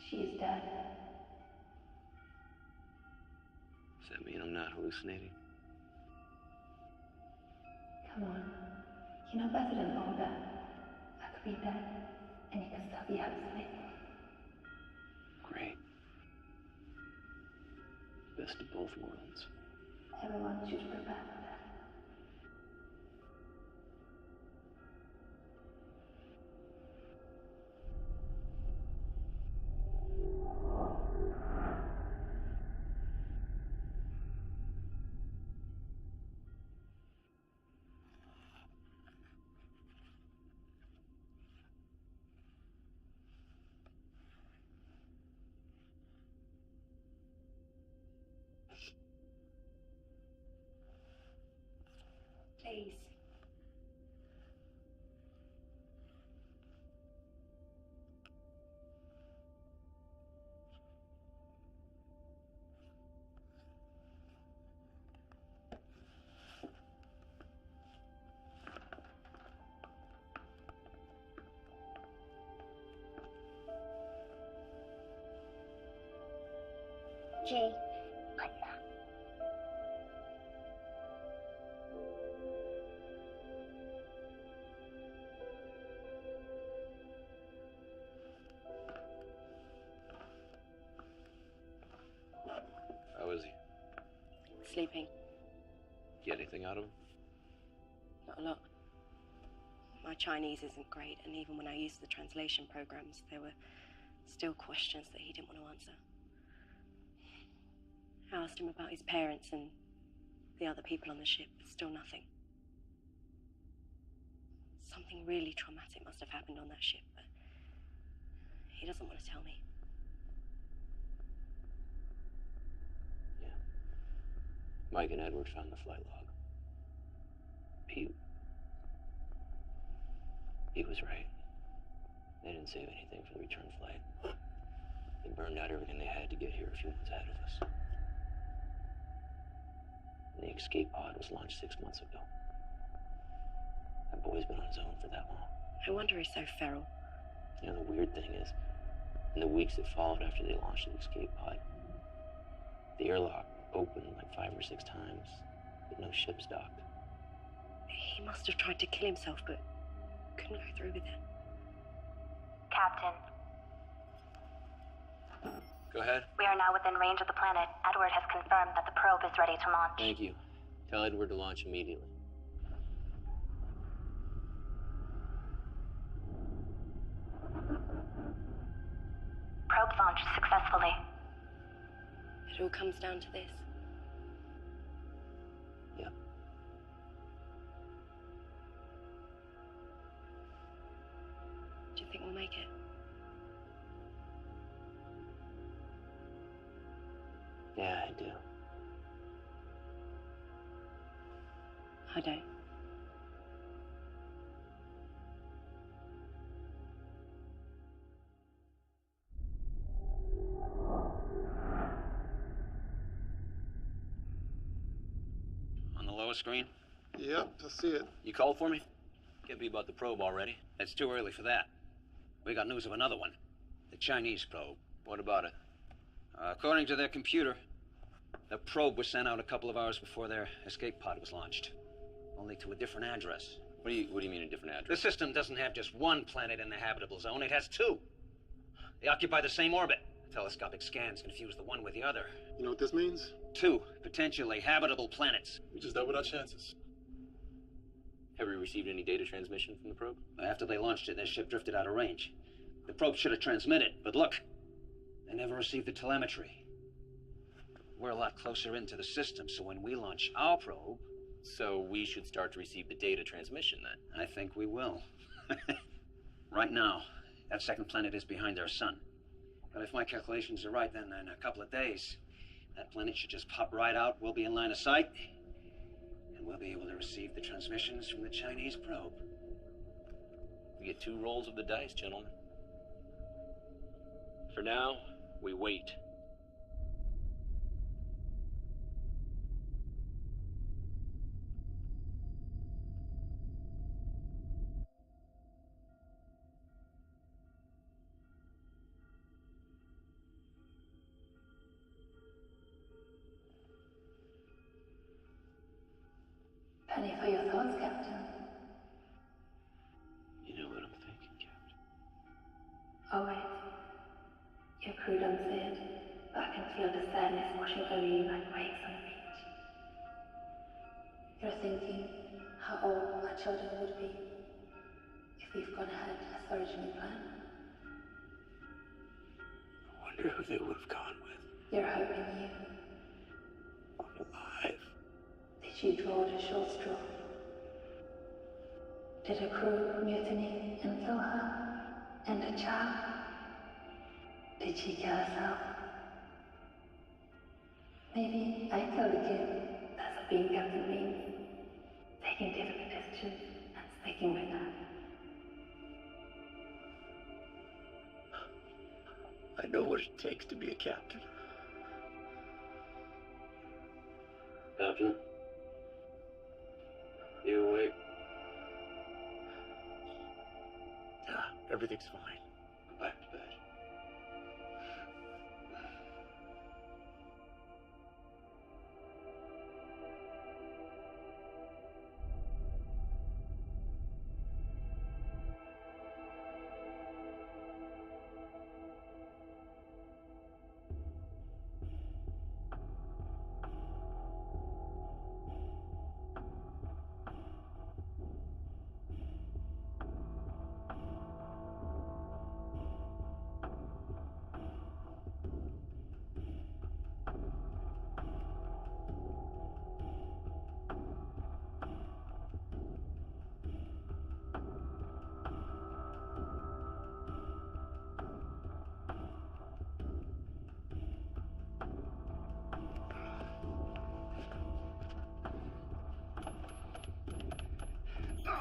She's dead. Does that mean I'm not hallucinating? Come on. You know better than all that. I could be dead, and you can still be hallucinating. Great. Best of both worlds. Everyone should prepare for that. Please. G. How is he? Sleeping. Get anything out of him? Not a lot. My Chinese isn't great, and even when I used the translation programs, there were still questions that he didn't want to answer. I asked him about his parents and the other people on the ship, but still nothing. Something really traumatic must have happened on that ship, but he doesn't want to tell me. Mike and Edward found the flight log. Pete was right. They didn't save anything for the return flight. They burned out everything they had to get here a few months ahead of us. And the escape pod was launched 6 months ago. That boy's been on his own for that long. No wonder he's so feral. You know, the weird thing is, in the weeks that followed after they launched the escape pod, the airlock opened like 5 or 6 times, but no ships docked. He must have tried to kill himself, but couldn't go through with it. Captain, Go ahead. we are now within range of the planet. Edward has confirmed that the probe is ready to launch. Thank you. Tell Edward to launch immediately. Probe launched successfully. It all comes down to this. Yeah. Do you think we'll make it? Yeah, I do. I don't. On the lower screen? Yep, I see it. You called for me? Can't be about the probe already. It's too early for that. We got news of another one. The Chinese probe. What about it? According to their computer, the probe was sent out a couple of hours before their escape pod was launched. Only to a different address. What do you mean a different address? The system doesn't have just one planet in the habitable zone, it has 2. They occupy the same orbit. Telescopic scans confuse the one with the other. You know what this means? 2 potentially habitable planets. We just doubled our chances. Have we received any data transmission from the probe? After they launched it, their ship drifted out of range. The probe should have transmitted, but look, they never received the telemetry. We're a lot closer into the system, so when we launch our probe... So we should start to receive the data transmission then? I think we will. Right now, that second planet is behind our sun. But if my calculations are right, then in a couple of days, that planet should just pop right out, we'll be in line of sight, and we'll be able to receive the transmissions from the Chinese probe. We get 2 rolls of the dice, gentlemen. For now, we wait. Penny for your thoughts, Captain. You know what I'm thinking, Captain. Oh wait. Your crew don't see it, but I can feel the sadness washing over you like waves on a beach. You're thinking how old our children would be if we've gone ahead as originally planned. I wonder who they would have gone with. You're hoping you. Alive. Did you draw the short straw? Did her crew mutiny and kill her and the child? Did she kill herself? Maybe I killed the kid. That's what being captain means. They taking difficult decisions and sticking with that. I know what it takes to be a captain. Captain? You awake? Yeah, everything's fine. Go back to bed.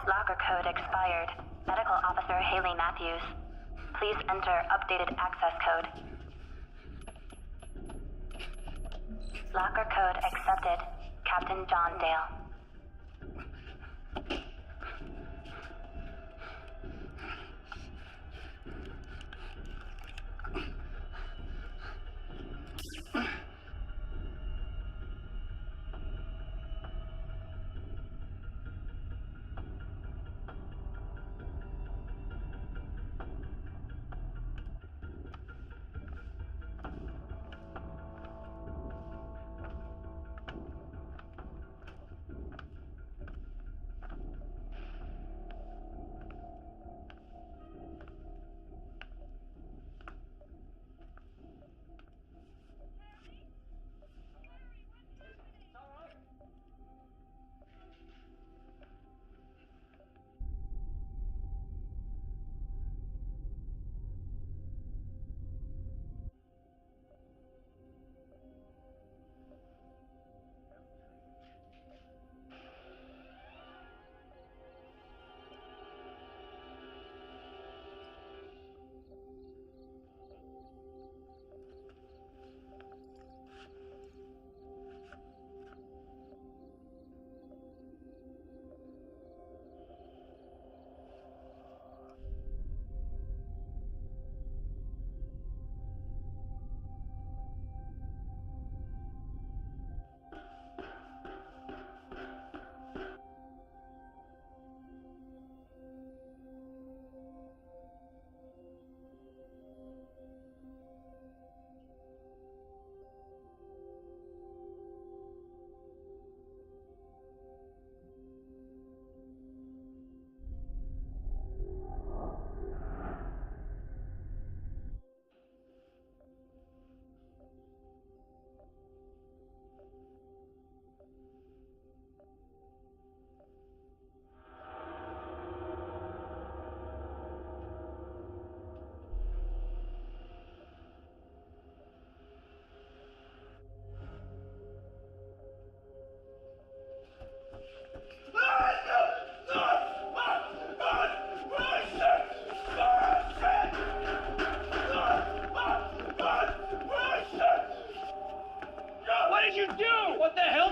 Locker code expired. Medical Officer Haley Matthews. Please enter updated access code. Locker code accepted. Captain John Dale.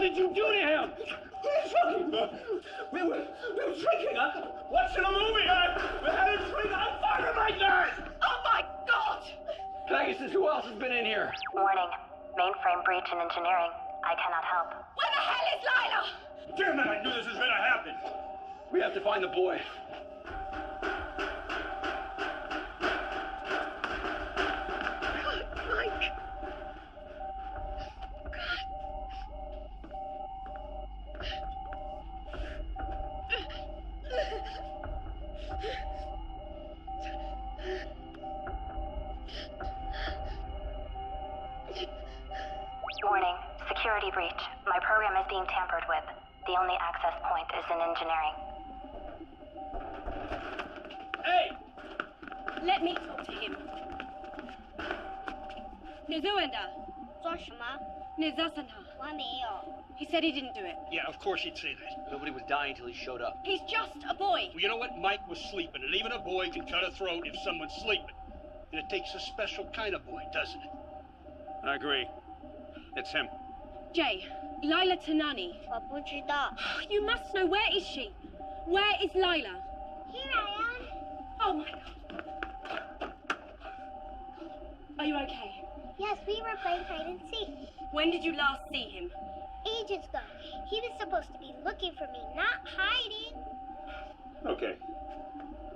did you do to him? We were drinking. Watching a movie. We had a drink. I'm firing my gun. Oh my God! Pegasus, who else has been in here? Warning. Mainframe breach in engineering. I cannot help. Where the hell is Lila? Damn it, I knew this was gonna happen. We have to find the boy. Mike. Warning. Security breach. My program is being tampered with. The only access point is in engineering. Hey! Let me talk to him. 你在问的？做什么？你在什么？我没有。He said he didn't do it. Yeah, of course he'd say that. Nobody was dying until he showed up. He's just a boy. Well, you know what? Mike was sleeping, and even a boy can cut a throat if someone's sleeping. And it takes a special kind of boy, doesn't it? I agree. It's him. Jay, Lila Tanani. 我不知道。 You must know. Where is she? Where is Lila? Here I am. Oh my God. Are you okay? Yes, we were playing hide and seek. When did you last see him? Ages ago. He was supposed to be looking for me, not hiding. Okay.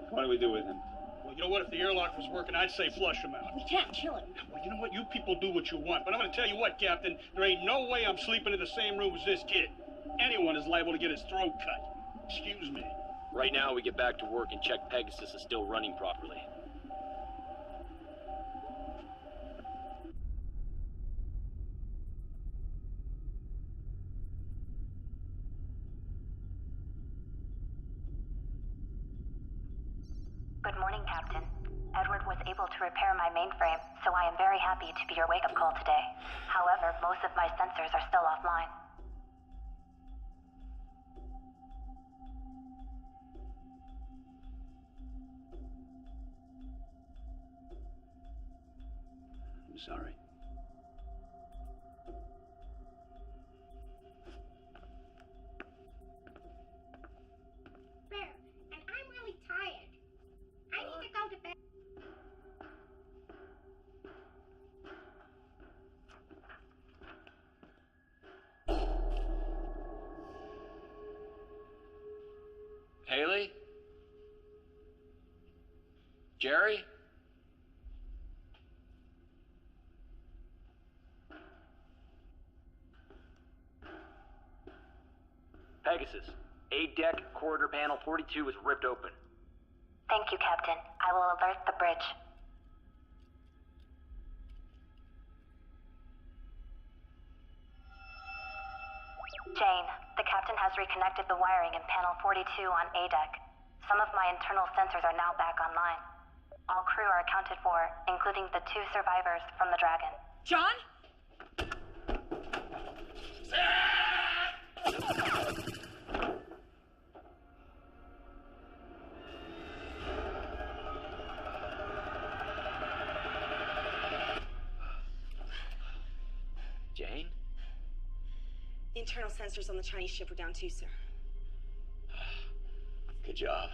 What do we do with him? Well, you know what? If the airlock was working, I'd say flush him out. We can't kill him. Well, you know what? You people do what you want. But I'm going to tell you what, Captain. There ain't no way I'm sleeping in the same room as this kid. Anyone is liable to get his throat cut. Excuse me. Right now, we get back to work and check Pegasus is still running properly. Good morning, Captain. Edward was able to repair my mainframe, so I am very happy to be your wake-up call today. However, most of my sensors are still offline. I'm sorry. Bear, and I'm really tired. I need to go to bed. Haley? Jerry? Pegasus, A deck corridor panel 42 is ripped open. Thank you, Captain. I will alert the bridge. Jane, the captain has reconnected the wiring in panel 42 on A deck. Some of my internal sensors are now back online. All crew are accounted for, including the 2 survivors from the Dragon. John? Jane? The internal sensors on the Chinese ship were down too, sir. Good job.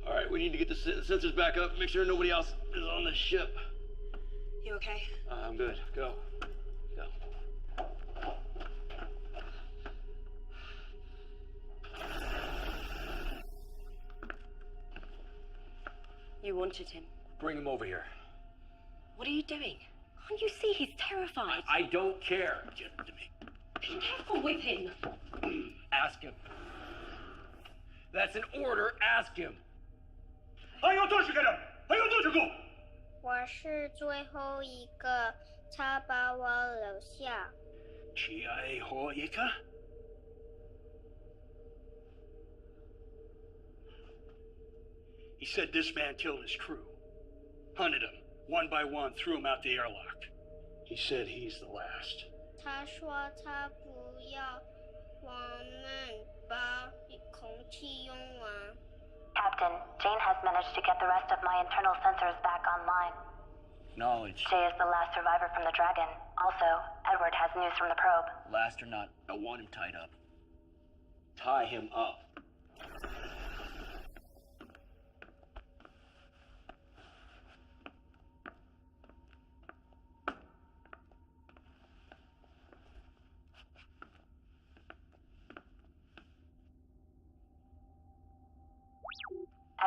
All right, we need to get the sensors back up, make sure nobody else is on the ship. You okay? I'm good. Go. Go. You wanted him. Bring him over here. What are you doing? Can't you see he's terrified? I don't care. Give him to me. Be careful with him. Ask him. That's an order. Ask him. 还有多少个人？还有多少个？我是最后一个，他把我留下。最后一个。He said this man killed his crew, hunted them one by one, threw them out the airlock. He said he's the last. 他说他不要我们把空气用完。 Captain, Jane has managed to get the rest of my internal sensors back online. Knowledge. Jay is the last survivor from the Dragon. Also, Edward has news from the probe. Last or not, I want him tied up. Tie him up.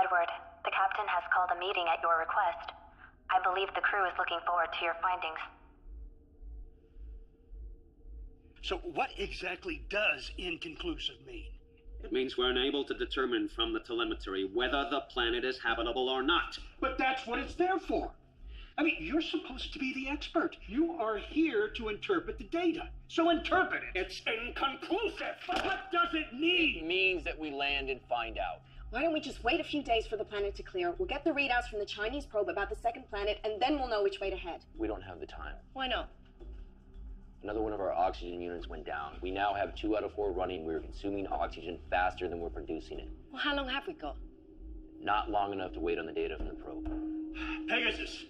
Edward, the captain has called a meeting at your request. I believe the crew is looking forward to your findings. So what exactly does inconclusive mean? It means we're unable to determine from the telemetry whether the planet is habitable or not. But that's what it's there for. I mean, you're supposed to be the expert. You are here to interpret the data. So interpret it. It's inconclusive. But what does it mean? It means that we land and find out. Why don't we just wait a few days for the planet to clear? We'll get the readouts from the Chinese probe about the second planet, and then we'll know which way to head. We don't have the time. Why not? Another one of our oxygen units went down. We now have 2 out of 4 running. We're consuming oxygen faster than we're producing it. Well, how long have we got? Not long enough to wait on the data from the probe. Pegasus,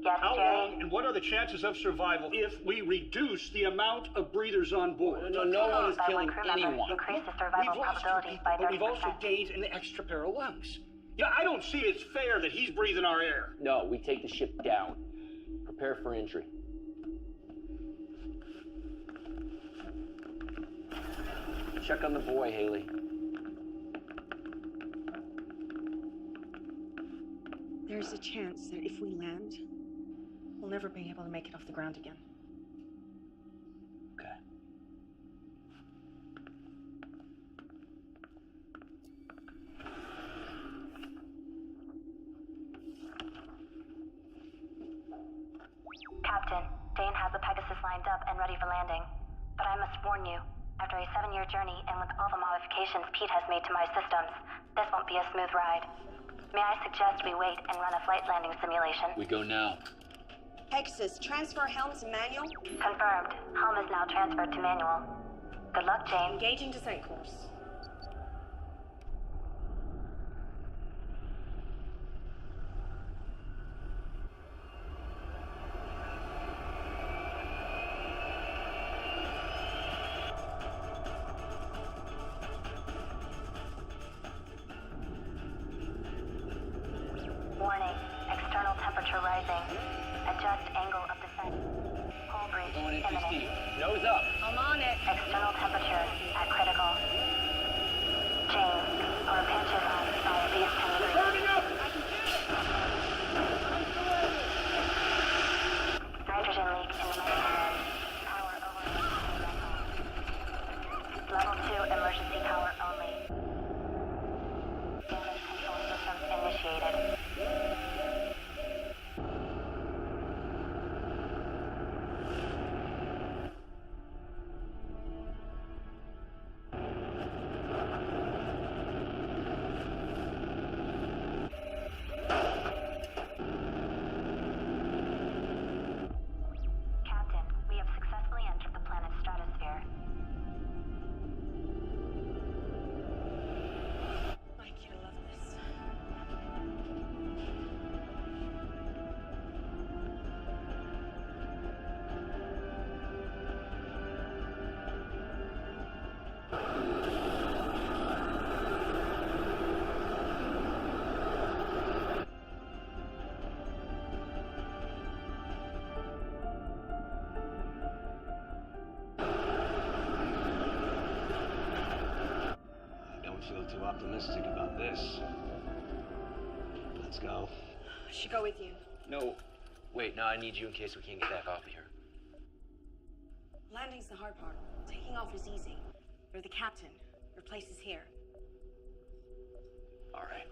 Yes, how Jerry? long and what are the chances of survival if we reduce the amount of breathers on board? No one is killing anyone. Increase the We've survival lost 2 probabilities people, by but we've 30%. also gained an extra pair of lungs. Yeah, I don't see it's fair that he's breathing our air. No, we take the ship down. Prepare for injury. Check on the boy, Haley. There's a chance that if we land, we'll never be able to make it off the ground again. Okay. Captain, Dane has the Pegasus lined up and ready for landing. But I must warn you, after a 7-year journey and with all the modifications Pete has made to my systems, this won't be a smooth ride. May I suggest we wait and run a flight landing simulation? We go now. Pegasus, transfer helm to manual. Confirmed. Helm is now transferred to manual. Good luck, Jane. Engaging descent course. Warning. External temperature rising. Adjust angle of descent. Hull breach Going in 16. imminent. Nose up. I'm on it. External temperature at critical. Jane, our pitch is on by at least 10 degrees. Turning up! Nitrogen leak in the main command. Power over. Level 2 emergency power only. Damage control systems initiated. Captain, we have successfully entered the planet's stratosphere. Mike, you love this. Don't feel too optimistic about this. Let's go. I should go with you. No. Wait, no, I need you in case we can't get back off of here. Landing's the hard part. Taking off is easy. You're the captain. Your place is here. All right.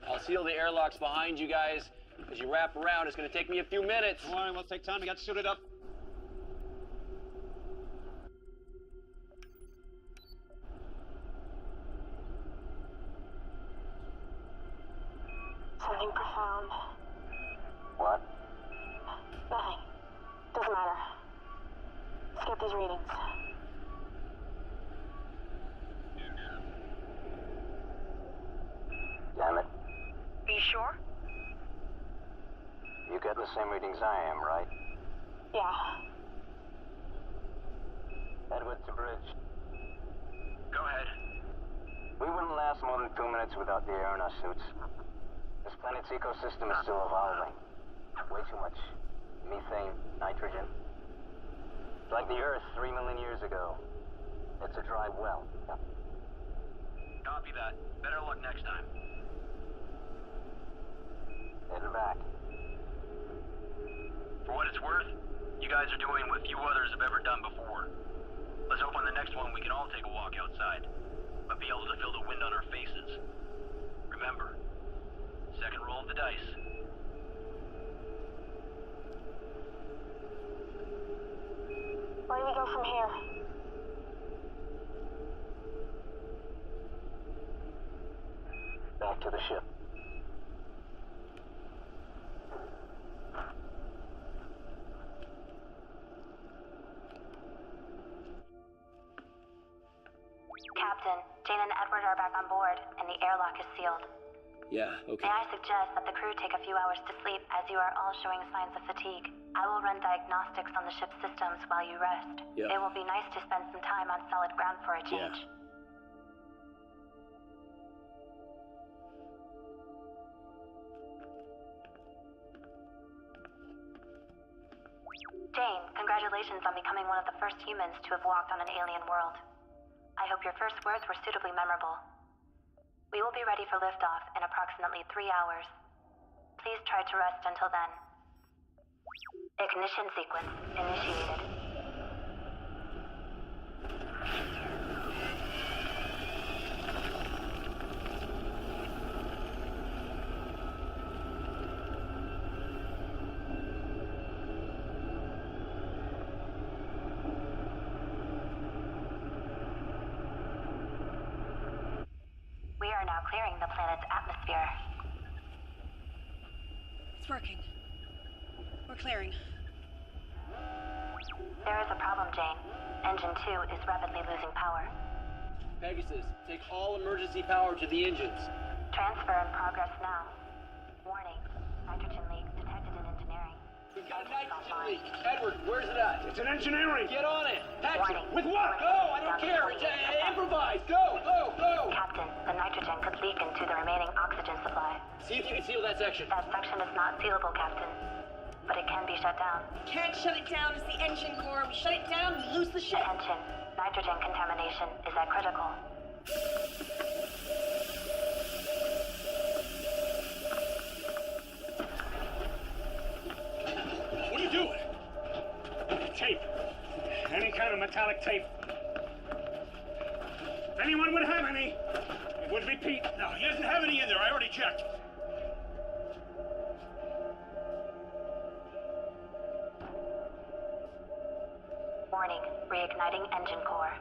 I'll seal the airlocks behind you guys. As you wrap around, it's gonna take me a few minutes. Don't worry, we'll take time to get suited up. Something profound. What? Nothing. Doesn't matter. Let's get these readings. Damn it. Are you sure? You getting the same readings I am, right? Yeah. Edward to bridge. Go ahead. We wouldn't last more than 2 minutes without the air in our suits. This planet's ecosystem is still evolving. Way too much methane, nitrogen. It's like the Earth 3 million years ago. It's a dry well. Copy that. Better luck next time. Heading back. For what it's worth, you guys are doing what few others have ever done before. Let's hope on the next one we can all take a walk outside, but be able to feel the wind on our faces. Remember, second roll of the dice. Where do we go from here? Back to the ship. Edward are back on board, and the airlock is sealed. Yeah, okay. May I suggest that the crew take a few hours to sleep as you are all showing signs of fatigue? I will run diagnostics on the ship's systems while you rest. Yeah. It will be nice to spend some time on solid ground for a change. Yeah. Jane, congratulations on becoming one of the first humans to have walked on an alien world. I hope your first words were suitably memorable. We will be ready for liftoff in approximately 3 hours. Please try to rest until then. Ignition sequence initiated. We are now clearing the planet's atmosphere. It's working. We're clearing. There is a problem, Jane. Engine 2 is rapidly losing power. Pegasus, take all emergency power to the engines. Transfer in progress now. Warning, nitrogen leak detected in engineering. We've got a nitrogen leak. Edward, where's it at? It's an engineering. Get on it. Patch Warning. it. With what? Go! I don't care. Improvise. Go, go, go. Captain, the nitrogen could leak into the remaining oxygen supply. See if you can seal that section. That section is not sealable, Captain. But it can be shut down. Can't shut it down. It's the engine core. We shut it down, we lose the ship. Attention, nitrogen contamination is at critical. What are you doing? Tape. Any kind of metallic tape. If anyone would have any, it would be Pete. No, he doesn't have any in there. I already checked. Warning, reigniting engine core.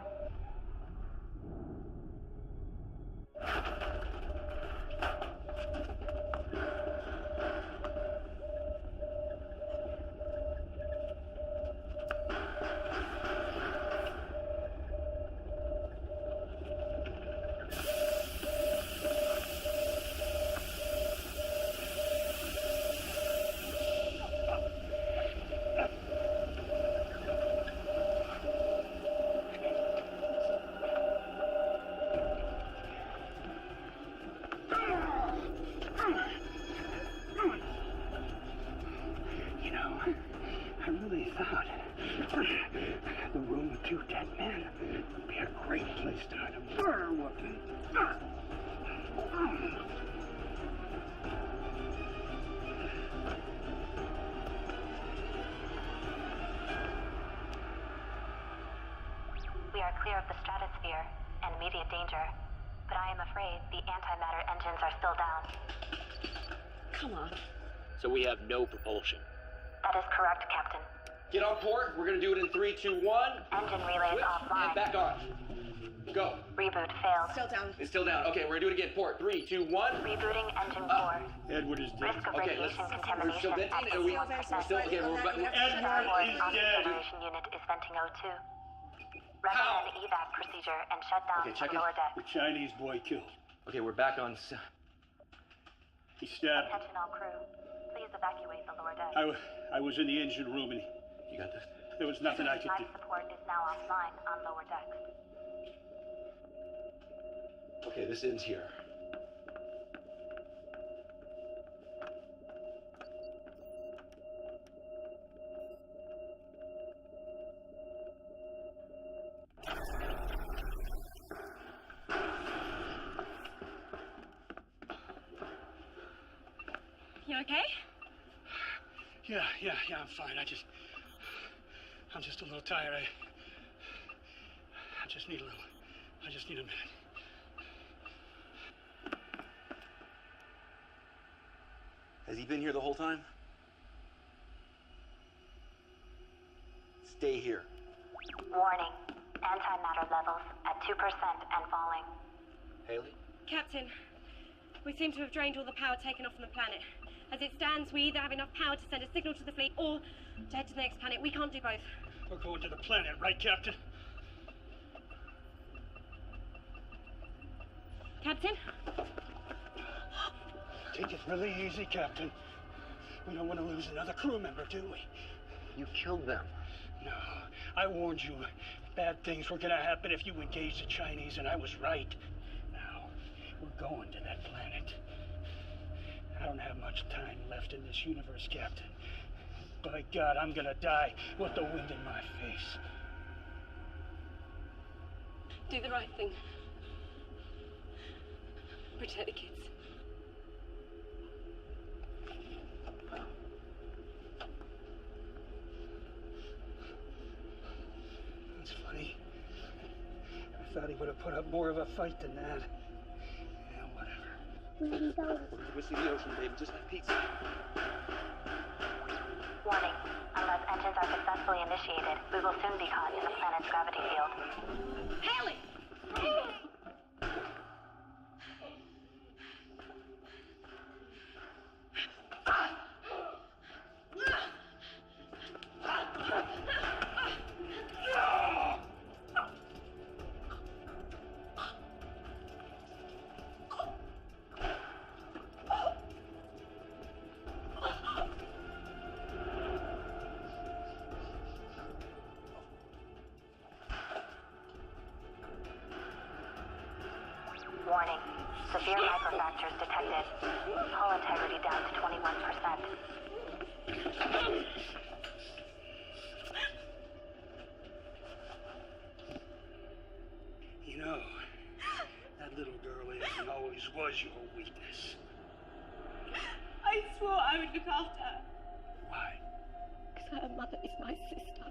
You know, I really thought the room with 2 dead men would be a great place to hide a murder weapon. We are clear of the stratosphere and immediate danger, but I am afraid the antimatter engines are still down. Come on. So we have no propulsion. That is correct, Captain. Get on port. We're gonna do it in 3, 2, 1. Engine relays Switch, offline. and back on. Go. Reboot failed. Still down. It's still down. Okay, we're gonna do it again. Port. 3, 2, 1. Rebooting engine core. Edward is dead. Risk of Okay, radiation we're contamination still at venting, and we 81%. still okay. We're back. Edward is dead. Generation unit is venting O2. Recommend evac procedure and shut down Okay, check from it. lower deck. The Chinese boy killed. Okay, we're back on. He stabbed. Attention all crew. Please evacuate the lower deck. I was in the engine room and You got this? there was nothing I could do. Life support is now offline on lower decks. Okay, this ends here. You okay? Yeah, I'm fine. I'm just a little tired. I just need a minute. Has he been here the whole time? Stay here. Warning. Antimatter levels at 2% and falling. Haley? Captain, we seem to have drained all the power taken off from the planet. As it stands, we either have enough power to send a signal to the fleet or to head to the next planet. We can't do both. We're going to the planet, right, Captain? Captain? Take it really easy, Captain. We don't want to lose another crew member, do we? You killed them. No, I warned you. Bad things were going to happen if you engaged the Chinese, and I was right. Now, we're going to that planet. I don't have much time left in this universe, Captain. By God, I'm going to die with the wind in my face. Do the right thing. Protect the kids. It's funny. I thought he would have put up more of a fight than that. Yeah, whatever. We're gonna see the ocean, baby, just like pizza. Warning. Unless engines are successfully initiated, we will soon be caught in the planet's gravity field. Haley! Warning. Severe microfractures detected. Hull integrity down to 21%. You know, that little girl is and always was your weakness. I swore I would look after her. Why? Because her mother is my sister.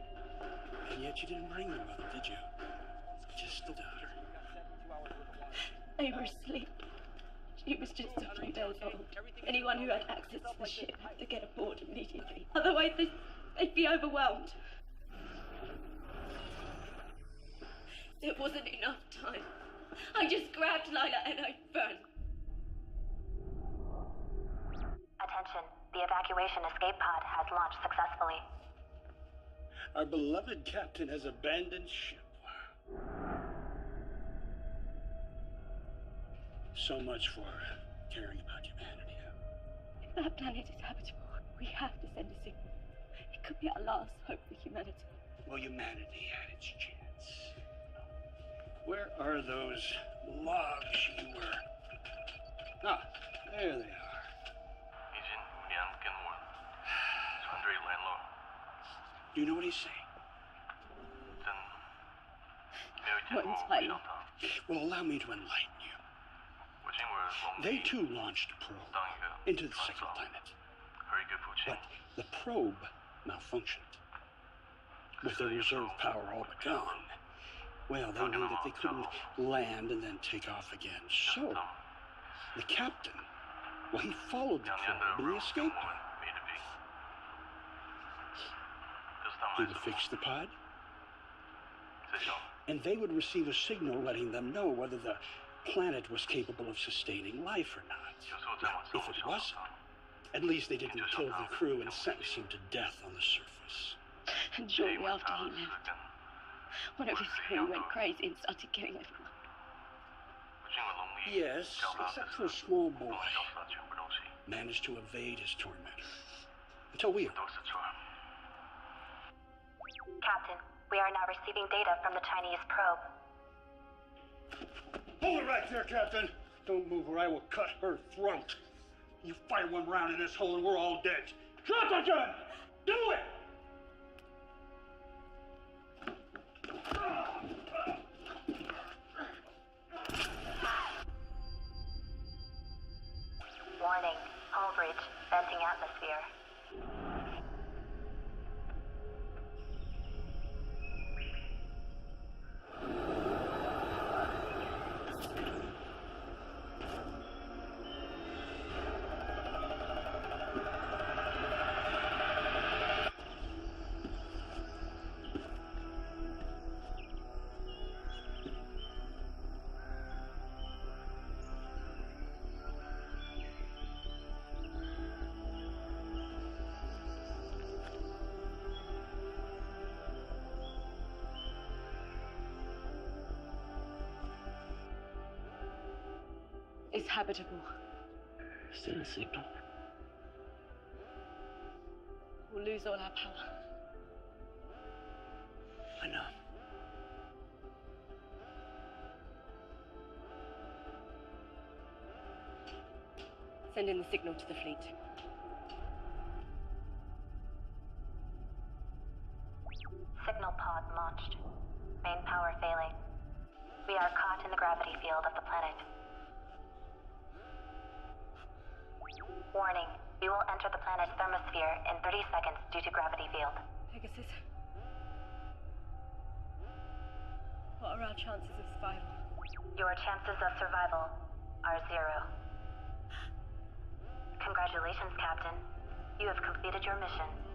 And yet you didn't bring your mother, did you? Just the daughter. They were asleep. She was just a few days old. Anyone who had access to the ship had to get aboard immediately. Otherwise, they'd be overwhelmed. There wasn't enough time. I just grabbed Lila and I burned. Attention. The evacuation escape pod has launched successfully. Our beloved captain has abandoned ship. So much for caring about humanity. If that planet is habitable, we have to send a signal. It could be our last hope for humanity. Well, humanity had its chance. Where are those logs you were? Ah, there they are. Do you know what he's saying? Not entirely. Well, allow me to enlighten you. They too launched a probe into the second planet. But the probe malfunctioned. With their reserve power all but gone, well, they knew that they couldn't land and then take off again. So, the captain, well, he followed the probe in the escape pod. He would fix the pod, and they would receive a signal letting them know whether the planet was capable of sustaining life or not. Now, if it wasn't, at least they didn't kill the crew and sentence them to death on the surface. And shortly after he left, one of his crew went crazy and started killing everyone. Yes, except for a small boy. Managed to evade his tormentor. Until we arrived. Captain, we are now receiving data from the Chinese probe. Hold it right there, Captain. Don't move or I will cut her throat. You fire one round in this hole and we're all dead. Drop the gun! Do it! Warning. Hull breach. Venting atmosphere. habitable. Still a signal. We'll lose all our power. I know. Send in the signal to the fleet. Signal pod launched. Main power failing. We are caught in the gravity field of the planet. Warning. We will enter the planet's thermosphere in 30 seconds due to gravity field. Pegasus. What are our chances of survival? Your chances of survival are 0. Congratulations, Captain. You have completed your mission.